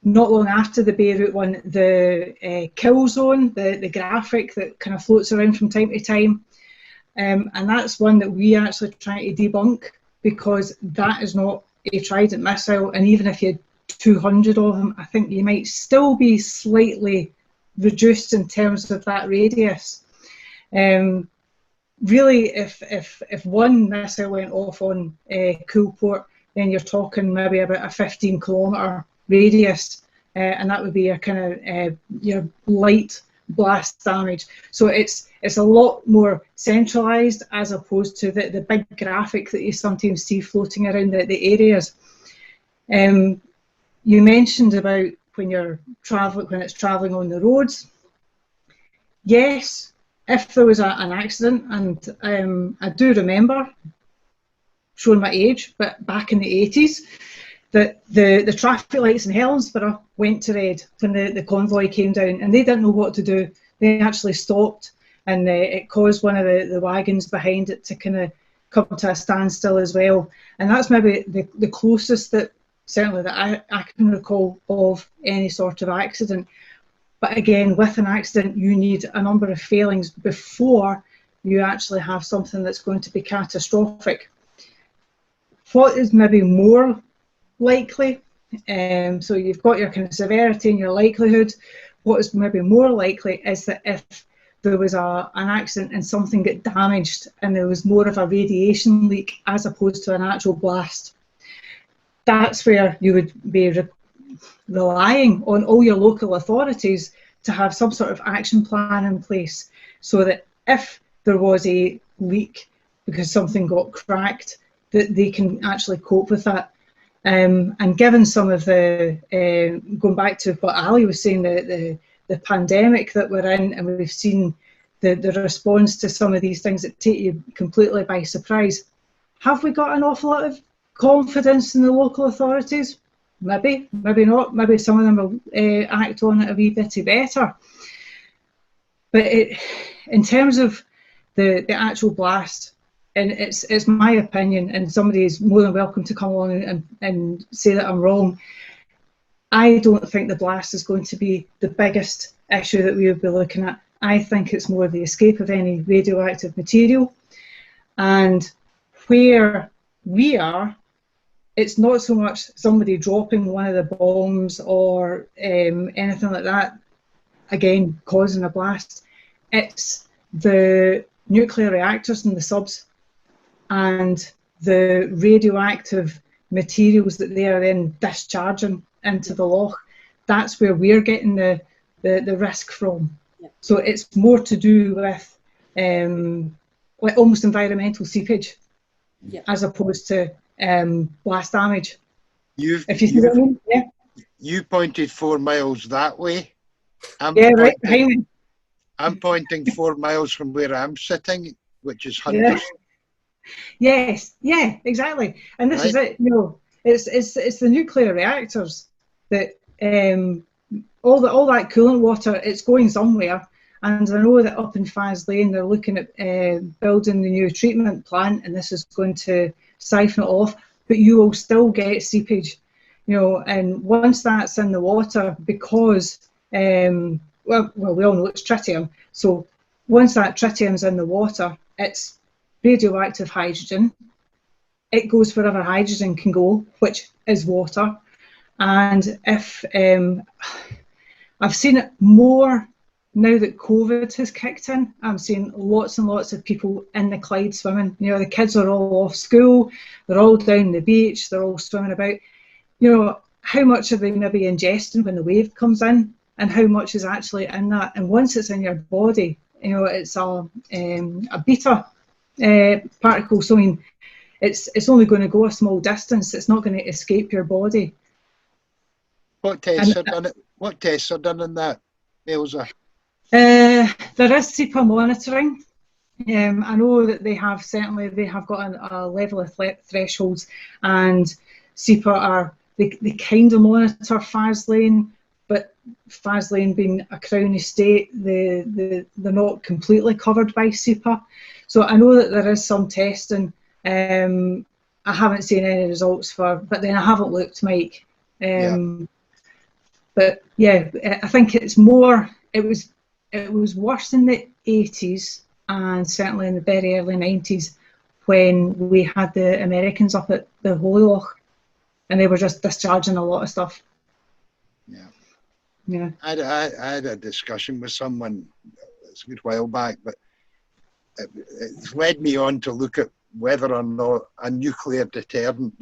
Speaker 4: not long after the Beirut one, the kill zone, the graphic that kind of floats around from time to time. And that's one that we actually try to debunk, because that is not a Trident missile. And even if you had 200 of them, I think you might still be slightly reduced in terms of that radius. Really, if one missile went off on Coolport, then you're talking maybe about a 15-kilometre radius and that would be your kind of your light blast damage. So it's a lot more centralised as opposed to the big graphic that you sometimes see floating around the areas. You mentioned about when it's travelling on the roads. Yes, if there was an accident, and I do remember, showing my age, but back in the 80s, that the traffic lights in Helensburgh went to red when the convoy came down, and they didn't know what to do. They actually stopped, and it caused one of the wagons behind it to kind of come to a standstill as well. And that's maybe the closest that certainly that I can recall of any sort of accident. But again, with an accident, you need a number of failings before you actually have something that's going to be catastrophic. What is maybe more likely, so you've got your kind of severity and your likelihood. What is maybe more likely is that if there was an accident and something got damaged and there was more of a radiation leak as opposed to an actual blast, that's where you would be relying on all your local authorities to have some sort of action plan in place, so that if there was a leak because something got cracked, that they can actually cope with that. And given some of the, going back to what Ali was saying, the pandemic that we're in, and we've seen the response to some of these things that take you completely by surprise, have we got an awful lot of confidence in the local authorities? Maybe, maybe not. Maybe some of them will act on it a wee bit better. But in terms of the actual blast, and it's my opinion, and somebody is more than welcome to come along and say that I'm wrong. I don't think the blast is going to be the biggest issue that we would be looking at. I think it's more the escape of any radioactive material. And where we are, it's not so much somebody dropping one of the bombs or anything like that, again, causing a blast. It's the nuclear reactors and the subs and the radioactive materials that they are then discharging into the loch. That's where we're getting the risk from. Yeah. So it's more to do with like almost environmental seepage, yeah, as opposed to blast damage.
Speaker 2: You pointed 4 miles that way.
Speaker 4: Right behind me.
Speaker 2: I'm pointing 4 miles from where I'm sitting, which is Hunters.
Speaker 4: Yes, yeah, exactly. And this is it. No, it's the nuclear reactors that all that coolant water, it's going somewhere. And I know that up in Faslane they're looking at building the new treatment plant, and this is going to siphon it off. But you will still get seepage, And once that's in the water, because well, we all know it's tritium. So once that tritium's in the water, it's radioactive hydrogen. It goes wherever hydrogen can go, which is water. And if I've seen it more now that COVID has kicked in, I'm seeing lots and lots of people in the Clyde swimming. The kids are all off school, they're all down the beach, they're all swimming about. How much are they maybe ingesting when the wave comes in, and how much is actually in that? And once it's in your body, it's a beta particle. So I mean, it's only going to go a small distance. It's not going to escape your body.
Speaker 2: What tests are done? What tests are done in that, Ailsa?
Speaker 4: There is SEPA monitoring. I know that they have got a level of thresholds, and SEPA they kind of monitor Faslane, but Faslane being a Crown estate, they're not completely covered by SEPA. So I know that there is some testing. I haven't seen any results but then I haven't looked, Mike. But yeah, I think it's more. It was worse in the 80s and certainly in the very early 90s when we had the Americans up at the Holy Loch, and they were just discharging a lot of stuff. Yeah.
Speaker 2: I had a discussion with someone a good while back, but it led me on to look at whether or not a nuclear deterrent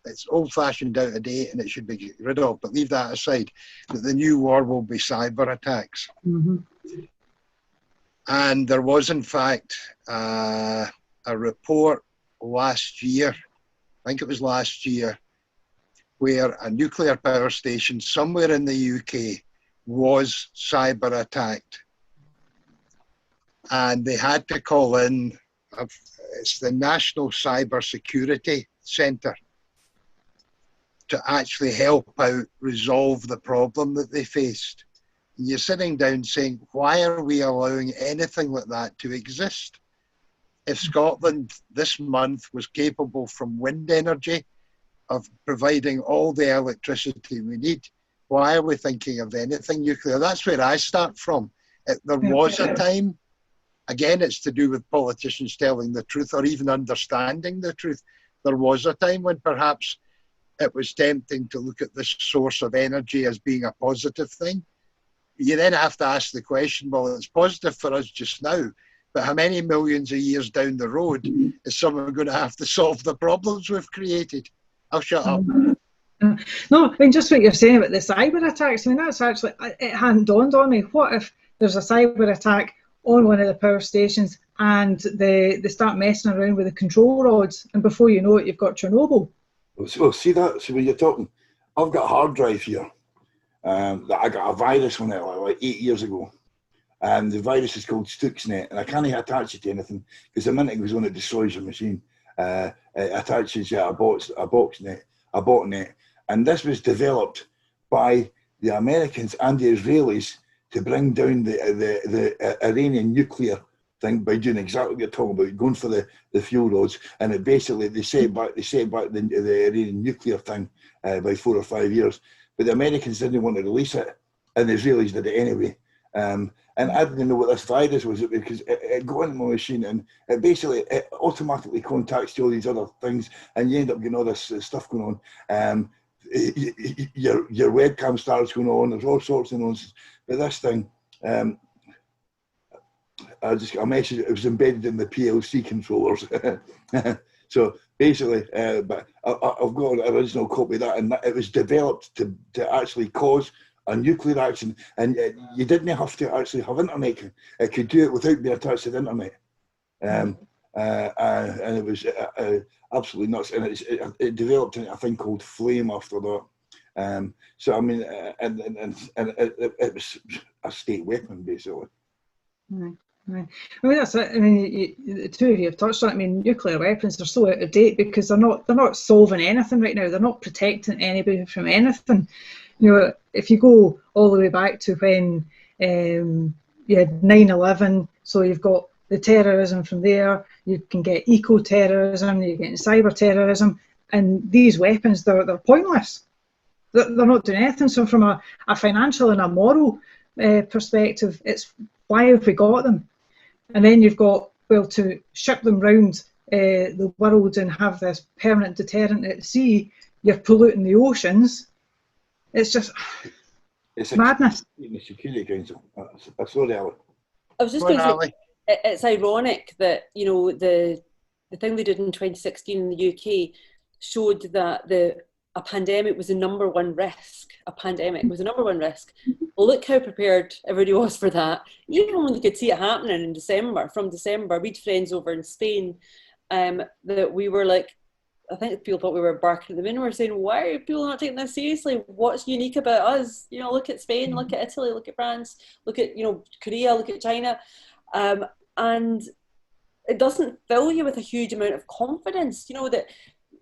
Speaker 2: it's old-fashioned, out of date, and it should be get rid of. But leave that aside. That the new war will be cyber attacks.
Speaker 4: Mm-hmm.
Speaker 2: And there was, in fact, a report last year, I think it was last year, where a nuclear power station somewhere in the UK was cyber attacked. And they had to call in, it's the National Cyber Security Centre, to actually help out resolve the problem that they faced. And you're sitting down saying, why are we allowing anything like that to exist? If Scotland this month was capable from wind energy of providing all the electricity we need, why are we thinking of anything nuclear? That's where I start from. There was a time, again, it's to do with politicians telling the truth or even understanding the truth. There was a time when perhaps it was tempting to look at this source of energy as being a positive thing. You then have to ask the question, well, it's positive for us just now, but how many millions of years down the road is someone going to have to solve the problems we've created? I'll shut up.
Speaker 4: No, I mean, just what you're saying about the cyber attacks, I mean, that's actually, it hadn't dawned on me. What if there's a cyber attack on one of the power stations and they start messing around with the control rods, and before you know it, you've got Chernobyl?
Speaker 1: Well, see that? See when you're talking, I've got a hard drive here that I got a virus on it like 8 years ago. And the virus is called Stuxnet, and I can't attach it to anything because the minute it goes on, it destroys your machine. It attaches a botnet, and this was developed by the Americans and the Israelis to bring down the Iranian nuclear thing by doing exactly what you're talking about, going for the fuel rods, and it basically they set back the Iranian nuclear thing by 4 or 5 years. But the Americans didn't want to release it, and the Israelis did it anyway. And I didn't know what this virus was because it got into my machine and it automatically contacts you all these other things, and you end up getting all this stuff going on. Your webcam starts going on. There's all sorts of nonsense. But this thing, a message. It was embedded in the PLC controllers. So basically, but I've got an original copy of that, and it was developed to actually cause a nuclear action, and you didn't have to actually have internet. It could do it without being attached to the internet, and it was absolutely nuts. And it developed a thing called Flame after that. So I mean, and it was a state weapon basically.
Speaker 4: Right. Right. I mean, that's it. I mean, the two of you have touched on it. I mean, nuclear weapons are so out of date because they're not solving anything right now. They're not protecting anybody from anything. You know, if you go all the way back to when you had 9/11, so you've got the terrorism from there. You can get eco-terrorism, you're getting cyber terrorism, and these weapons they're pointless. They're not doing anything. So from a financial and a moral perspective, it's why have we got them? And then you've got, well, to ship them round the world and have this permanent deterrent at sea, you're polluting the oceans. It's just madness.
Speaker 1: In the Security Council. Sorry, Ali.
Speaker 3: I was just going to say, it's ironic that, you know, the thing they did in 2016 in the UK showed that a pandemic was the number one risk. A pandemic was the number one risk. Well, look how prepared everybody was for that. Even when they could see it happening in December, we'd friends over in Spain that we were like, I think people thought we were barking at the moon. We were saying, why are people not taking this seriously? What's unique about us? You know, look at Spain, look at Italy, look at France, look at, you know, Korea, look at China. And it doesn't fill you with a huge amount of confidence, you know, that,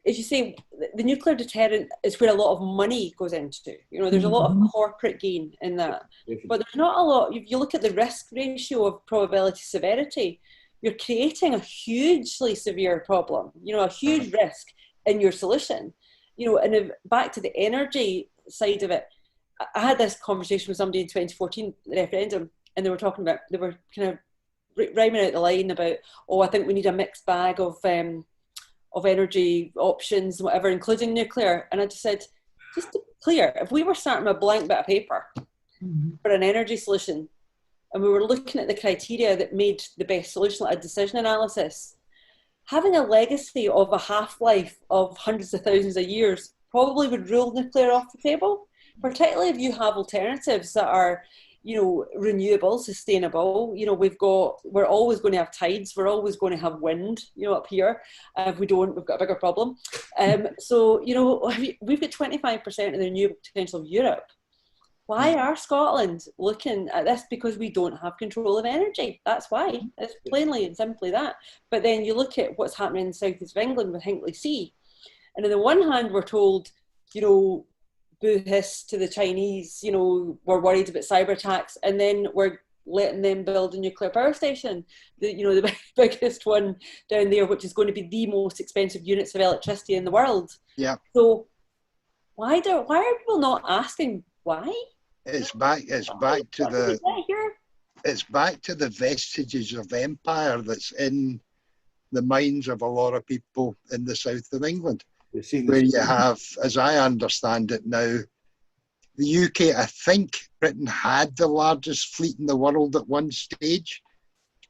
Speaker 3: as you say, the nuclear deterrent is where a lot of money goes into. You know, there's a lot of corporate gain in that. But there's not a lot. If you look at the risk ratio of probability severity, you're creating a hugely severe problem, you know, a huge risk in your solution. You know, and back to the energy side of it, I had this conversation with somebody in 2014, the referendum, and they were kind of rhyming out the line about, oh, I think we need a mixed bag of energy options, whatever, including nuclear. And I just said, just to be clear, if we were starting a blank bit of paper for an energy solution, and we were looking at the criteria that made the best solution, like a decision analysis, having a legacy of a half-life of hundreds of thousands of years probably would rule nuclear off the table, particularly if you have alternatives that are, you know, renewable, sustainable. You know, we're always going to have tides, we're always going to have wind, you know, up here. If we don't, we've got a bigger problem. So, you know, we've got 25% of the renewable potential of Europe. Why are Scotland looking at this? Because we don't have control of energy. That's why. It's plainly and simply that. But then you look at what's happening in the southeast of England with Hinkley C. And on the one hand, we're told, you know, boo hiss to the Chinese, you know, we're worried about cyber attacks. And then we're letting them build a nuclear power station, the biggest one down there, which is going to be the most expensive units of electricity in the world.
Speaker 2: Yeah.
Speaker 3: So why are people not asking why?
Speaker 2: It's back to the vestiges of empire that's in the minds of a lot of people in the south of England, where you have, as I understand it now, the UK, I think Britain had the largest fleet in the world at one stage.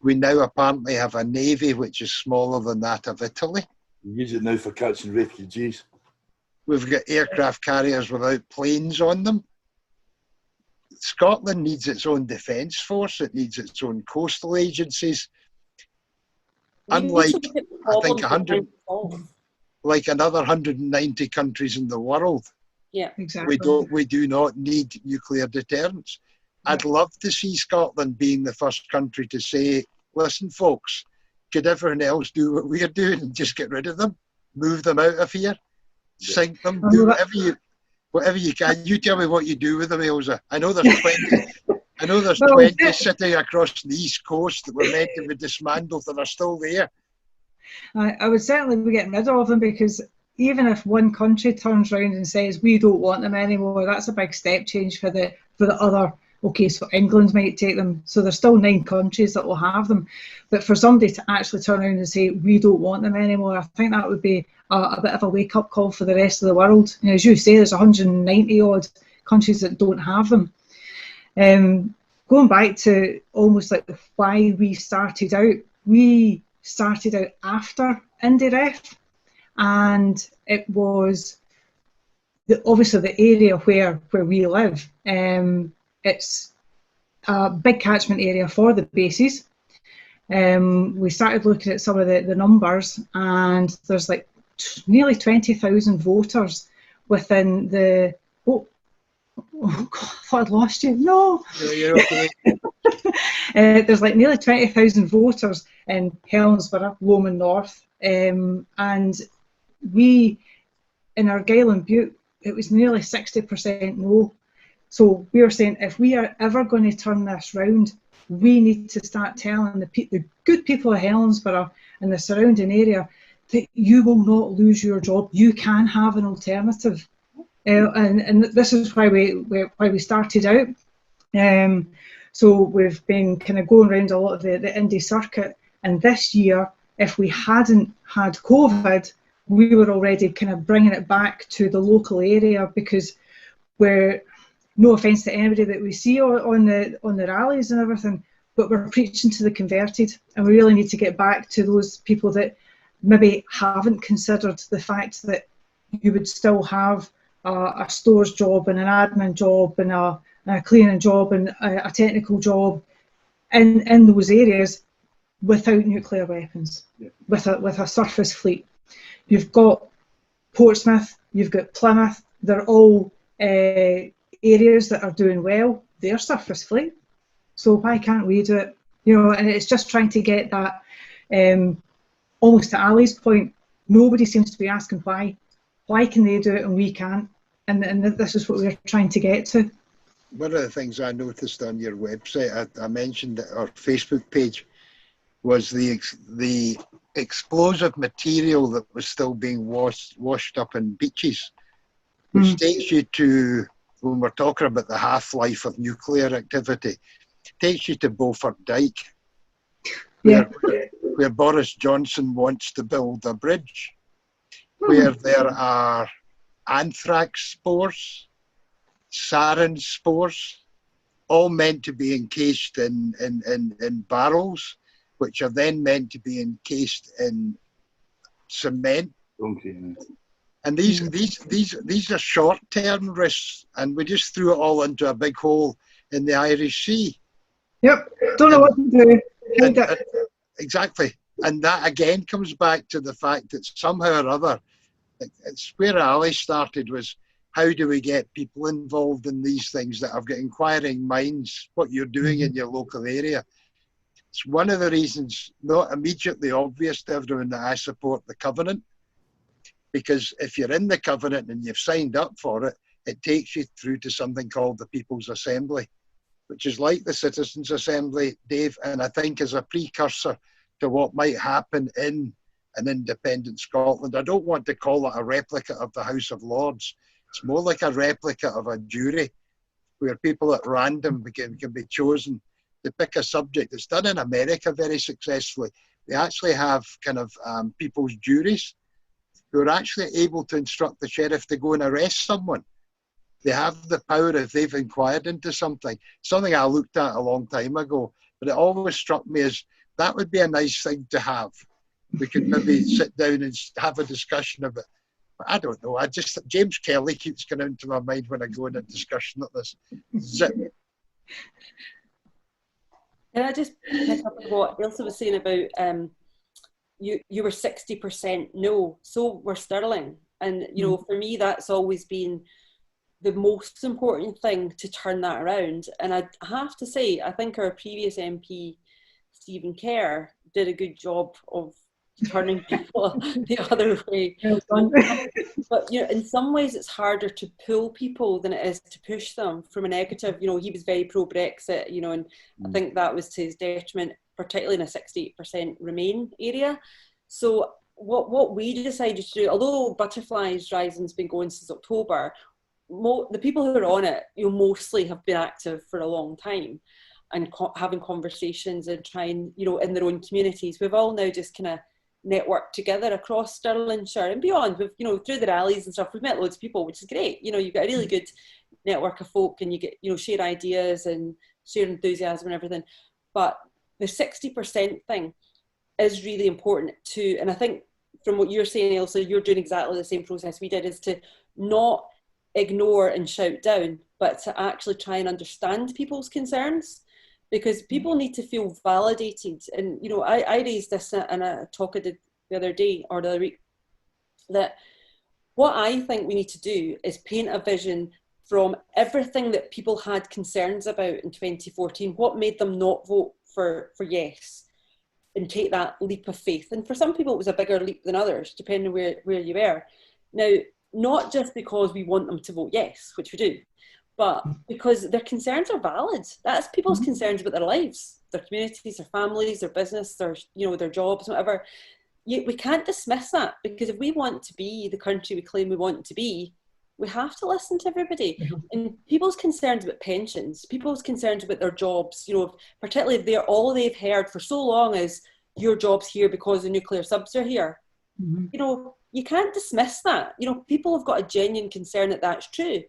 Speaker 2: We now apparently have a navy which is smaller than that of Italy.
Speaker 1: We use it now for catching refugees.
Speaker 2: We've got aircraft carriers without planes on them. Scotland needs its own defence force. It needs its own coastal agencies. Unlike, I think, like another 190 countries in the world.
Speaker 3: Yeah, exactly.
Speaker 2: We do not need nuclear deterrence. I'd love to see Scotland being the first country to say, listen, folks, could everyone else do what we're doing and just get rid of them? Move them out of here? Sink them? Do whatever you can. You tell me what you do with them, Ailsa. I know there's 20 sitting across the east coast that were meant to be dismantled and are still there.
Speaker 4: I would certainly be getting rid of them, because even if one country turns around and says we don't want them anymore, that's a big step change for the other. Okay, so England might take them, so there's still 9 countries that will have them. But for somebody to actually turn around and say we don't want them anymore, I think that would be a bit of a wake-up call for the rest of the world. You know, as you say, there's 190 odd countries that don't have them. Going back to almost like why we started out after IndyRef, and it was obviously the area where we live. It's a big catchment area for the bases. We started looking at some of the numbers, and there's like nearly 20,000 voters within the. Oh God, I thought I'd lost you. No.
Speaker 2: You're okay.
Speaker 4: There's like nearly 20,000 voters in Helensburgh, Lomond North, and we, in Argyll and Bute, it was nearly 60% no. So we were saying, if we are ever going to turn this round, we need to start telling the good people of Helensburgh and the surrounding area that you will not lose your job. You can have an alternative. And this is why we started out. So we've been kind of going around a lot of the Indy circuit, and this year, if we hadn't had COVID, we were already kind of bringing it back to the local area, because we're, no offence to anybody that we see on the rallies and everything, but we're preaching to the converted, and we really need to get back to those people that maybe haven't considered the fact that you would still have a stores job and an admin job and a cleaning job and a technical job in those areas without nuclear weapons, with a surface fleet. You've got Portsmouth, you've got Plymouth, they're all areas that are doing well. They're surface fleet, so why can't we do it? You know, and it's just trying to get that, almost to Ali's point, nobody seems to be asking why. Why can they do it and we can't? And this is what we're trying to get to.
Speaker 2: One of the things I noticed on your website, I mentioned that our Facebook page, was the explosive material that was still being washed up in beaches, which takes you to, when we're talking about the half-life of nuclear activity, takes you to Beaufort Dyke, where Boris Johnson wants to build a bridge, where there are anthrax spores, sarin spores, all meant to be encased in barrels, which are then meant to be encased in cement.
Speaker 1: Okay.
Speaker 2: And these are short-term risks, and we just threw it all into a big hole in the Irish Sea.
Speaker 4: Yep. Don't know what to do.
Speaker 2: Exactly. And that again comes back to the fact that somehow or other, it's where Ali started, was how do we get people involved in these things that have got inquiring minds, what you're doing in your local area. It's one of the reasons, not immediately obvious to everyone, that I support the covenant. Because if you're in the covenant and you've signed up for it, it takes you through to something called the People's Assembly, which is like the Citizens' Assembly, Dave, and I think is a precursor to what might happen in an independent Scotland. I don't want to call it a replica of the House of Lords. It's more like a replica of a jury where people at random can be chosen to pick a subject. It's done in America very successfully. They actually have kind of people's juries who are actually able to instruct the sheriff to go and arrest someone. They have the power if they've inquired into something. Something I looked at a long time ago, but it always struck me as that would be a nice thing to have. We could maybe sit down and have a discussion of it. But I don't know. James Kelly keeps coming into my mind when I go in a discussion like this.
Speaker 3: Can I just pick up on what Ilse was saying about you were 60% no, so were Stirling. And, you know, for me, that's always been the most important thing to turn that around. And I have to say, I think our previous MP, Stephen Kerr, did a good job of turning people the other way. But, you know, in some ways it's harder to pull people than it is to push them from a negative. You know, he was very pro-Brexit, you know, and I think that was to his detriment, particularly in a 68% Remain area. So what we decided to do, although Butterflies Rising's been going since October, the people who are on it, you know, mostly have been active for a long time and having conversations and trying, you know, in their own communities. We've all now just kind of networked together across Stirlingshire and beyond. We've, you know, through the rallies and stuff, we've met loads of people, which is great. You know, you've got a really good network of folk and you get, you know, share ideas and share enthusiasm and everything. But the 60% thing is really important too. And I think from what you're saying, Elsa, you're doing exactly the same process we did, is to not ignore and shout down, but to actually try and understand people's concerns, because people need to feel validated. And, you know, I raised this in a talk I did the other day or the other week, that what I think we need to do is paint a vision from everything that people had concerns about in 2014, what made them not vote for yes, and take that leap of faith. And for some people it was a bigger leap than others, depending where you were. Now, not just because we want them to vote yes, which we do, but because their concerns are valid. That's people's concerns about their lives, their communities, their families, their business, their, you know, their jobs, whatever. We can't dismiss that, because if we want to be the country we claim we want to be, we have to listen to everybody. And people's concerns about pensions, people's concerns about their jobs, you know, particularly if they're all they've heard for so long is your job's here because the nuclear subs are here. You know, you can't dismiss that. You know, people have got a genuine concern that that's true.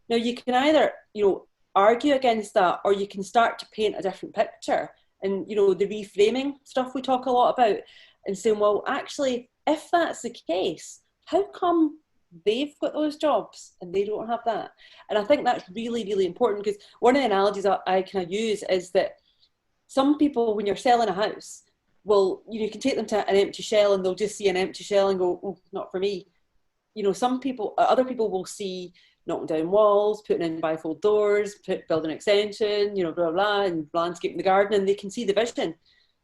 Speaker 3: Now, you can either, you know, argue against that, or you can start to paint a different picture. And, you know, the reframing stuff we talk a lot about, and saying, well, actually, if that's the case, how come they've got those jobs and they don't have that? And I think that's really, really important, because one of the analogies I kind of use is that some people, when you're selling a house, well, you can take them to an empty shell and they'll just see an empty shell and go, oh, not for me. You know, other people will see knocking down walls, putting in bifold doors, building an extension, you know, blah, blah, and landscaping the garden, and they can see the vision.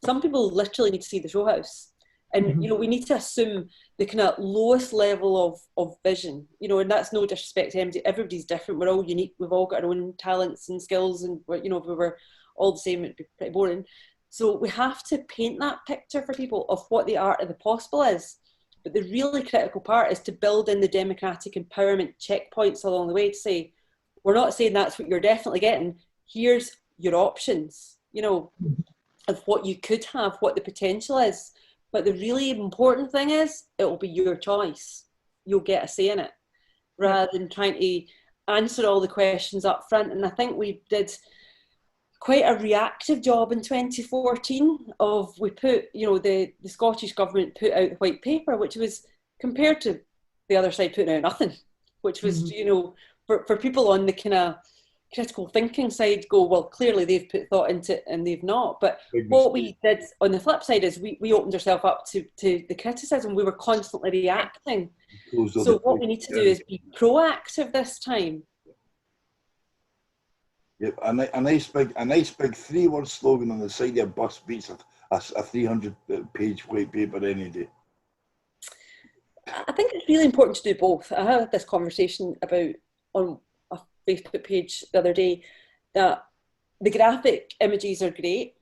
Speaker 3: Some people literally need to see the show house. And, you know, we need to assume the kind of lowest level of vision, you know, and that's no disrespect to anybody. Everybody's different. We're all unique. We've all got our own talents and skills, and, you know, if we were all the same, it'd be pretty boring. So we have to paint that picture for people of what the art of the possible is. But the really critical part is to build in the democratic empowerment checkpoints along the way to say, we're not saying that's what you're definitely getting. Here's your options, you know, of what you could have, what the potential is. But the really important thing is it will be your choice. You'll get a say in it, rather than trying to answer all the questions up front. And I think we did quite a reactive job in 2014 of, we put, you know, the Scottish Government put out the white paper, which was, compared to the other side putting out nothing, which was, you know, for people on the kind of critical thinking side go, well, clearly they've put thought into it and they've not. But what we did on the flip side is we opened ourselves up to the criticism. We were constantly reacting. So what we need to do is be proactive this time.
Speaker 1: Yep, a nice big 3-word slogan on the side of a bus beats a 300-page white paper any day.
Speaker 3: I think it's really important to do both. I had this conversation about on a Facebook page the other day, that the graphic images are great,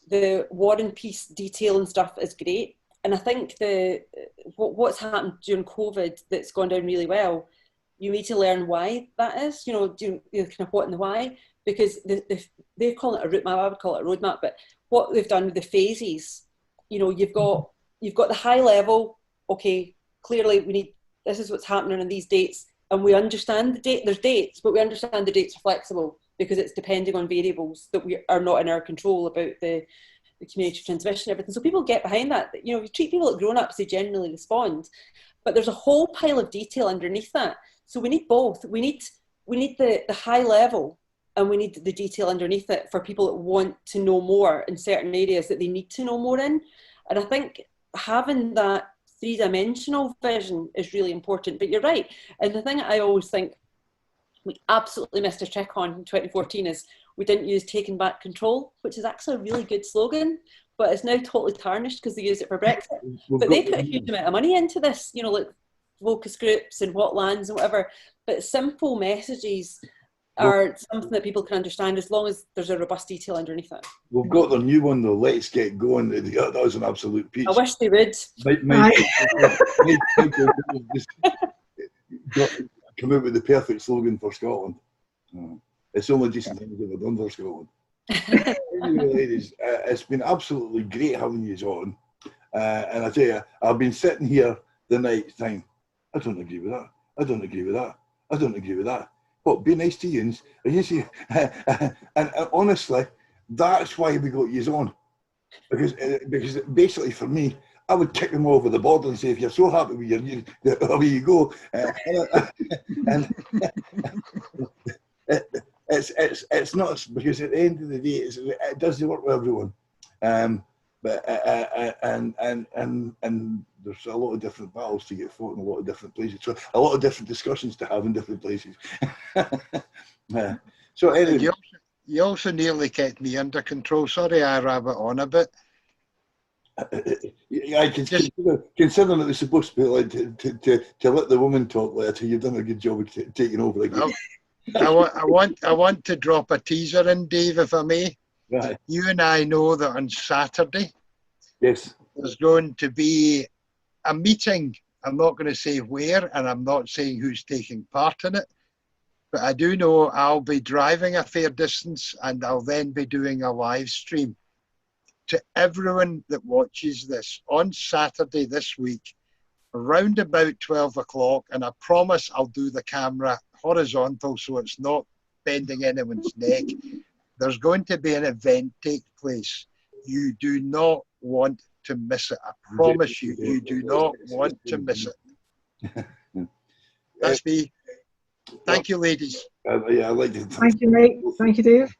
Speaker 3: the War and Peace detail and stuff is great, and I think what's happened during COVID that's gone down really well, you need to learn why that is. You know, kind of what and the why, because they call it a route map. I would call it a roadmap, but what they've done with the phases, you know, you've got the high level. Okay, clearly this is what's happening on these dates, and we understand the date. There's dates, but we understand the dates are flexible because it's depending on variables that we are not in our control about the community transmission and everything. So people get behind that. You know, if you treat people like grown-ups, they generally respond. But there's a whole pile of detail underneath that. So we need both. We need the high level, and we need the detail underneath it for people that want to know more in certain areas that they need to know more in. And I think having that three-dimensional vision is really important. But you're right. And the thing I always think we absolutely missed a trick on in 2014 is we didn't use Taking Back Control, which is actually a really good slogan, but it's now totally tarnished because they used it for Brexit. But they put a huge amount of money into this, you know, like focus groups and what lands and whatever. But simple messages are something that people can understand as long as there's a robust detail underneath it.
Speaker 1: We've got the new one though, Let's Get Going. That was an absolute peach.
Speaker 3: I wish they would.
Speaker 1: Come out with the perfect slogan for Scotland. It's the only decent thing we've ever done for Scotland. Anyway, ladies, it's been absolutely great having you on. And I tell you, I've been sitting here the night time. I don't agree with that. I don't agree with that. I don't agree with that. But be nice to yous. And you see, and honestly, that's why we got yous on. Because basically for me, I would kick them over the board and say, if you're so happy with your, away you go. And it's not, because at the end of the day, it does the work with everyone. But there's a lot of different battles to get fought in a lot of different places. So a lot of different discussions to have in different places. So anyway.
Speaker 2: You also nearly kept me under control. Sorry, I rabbit on a bit.
Speaker 1: I considering it was supposed to be like to let the woman talk later. You've done a good job of taking over again.
Speaker 2: I want to drop a teaser in, Dave, if I may.
Speaker 1: Right.
Speaker 2: You and I know that on Saturday,
Speaker 1: yes,
Speaker 2: there's going to be a meeting. I'm not going to say where, and I'm not saying who's taking part in it, but I do know I'll be driving a fair distance, and I'll then be doing a live stream to everyone that watches this on Saturday this week, around about 12 o'clock, and I promise I'll do the camera horizontal so it's not bending anyone's neck. There's going to be an event take place. You do not want to miss it. I promise you, you do not want to miss it. That's me. Thank you, ladies.
Speaker 1: Yeah, I'd like to
Speaker 4: thank you, Mike. Thank you, Dave.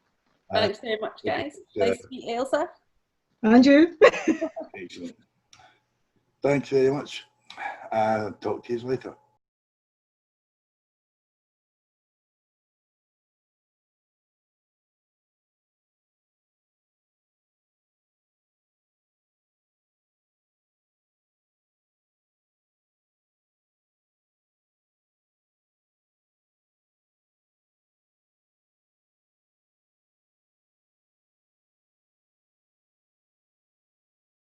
Speaker 3: Thanks very much, guys. Nice to meet Ailsa.
Speaker 4: And you.
Speaker 1: Excellent. Thanks very much. Talk to you later.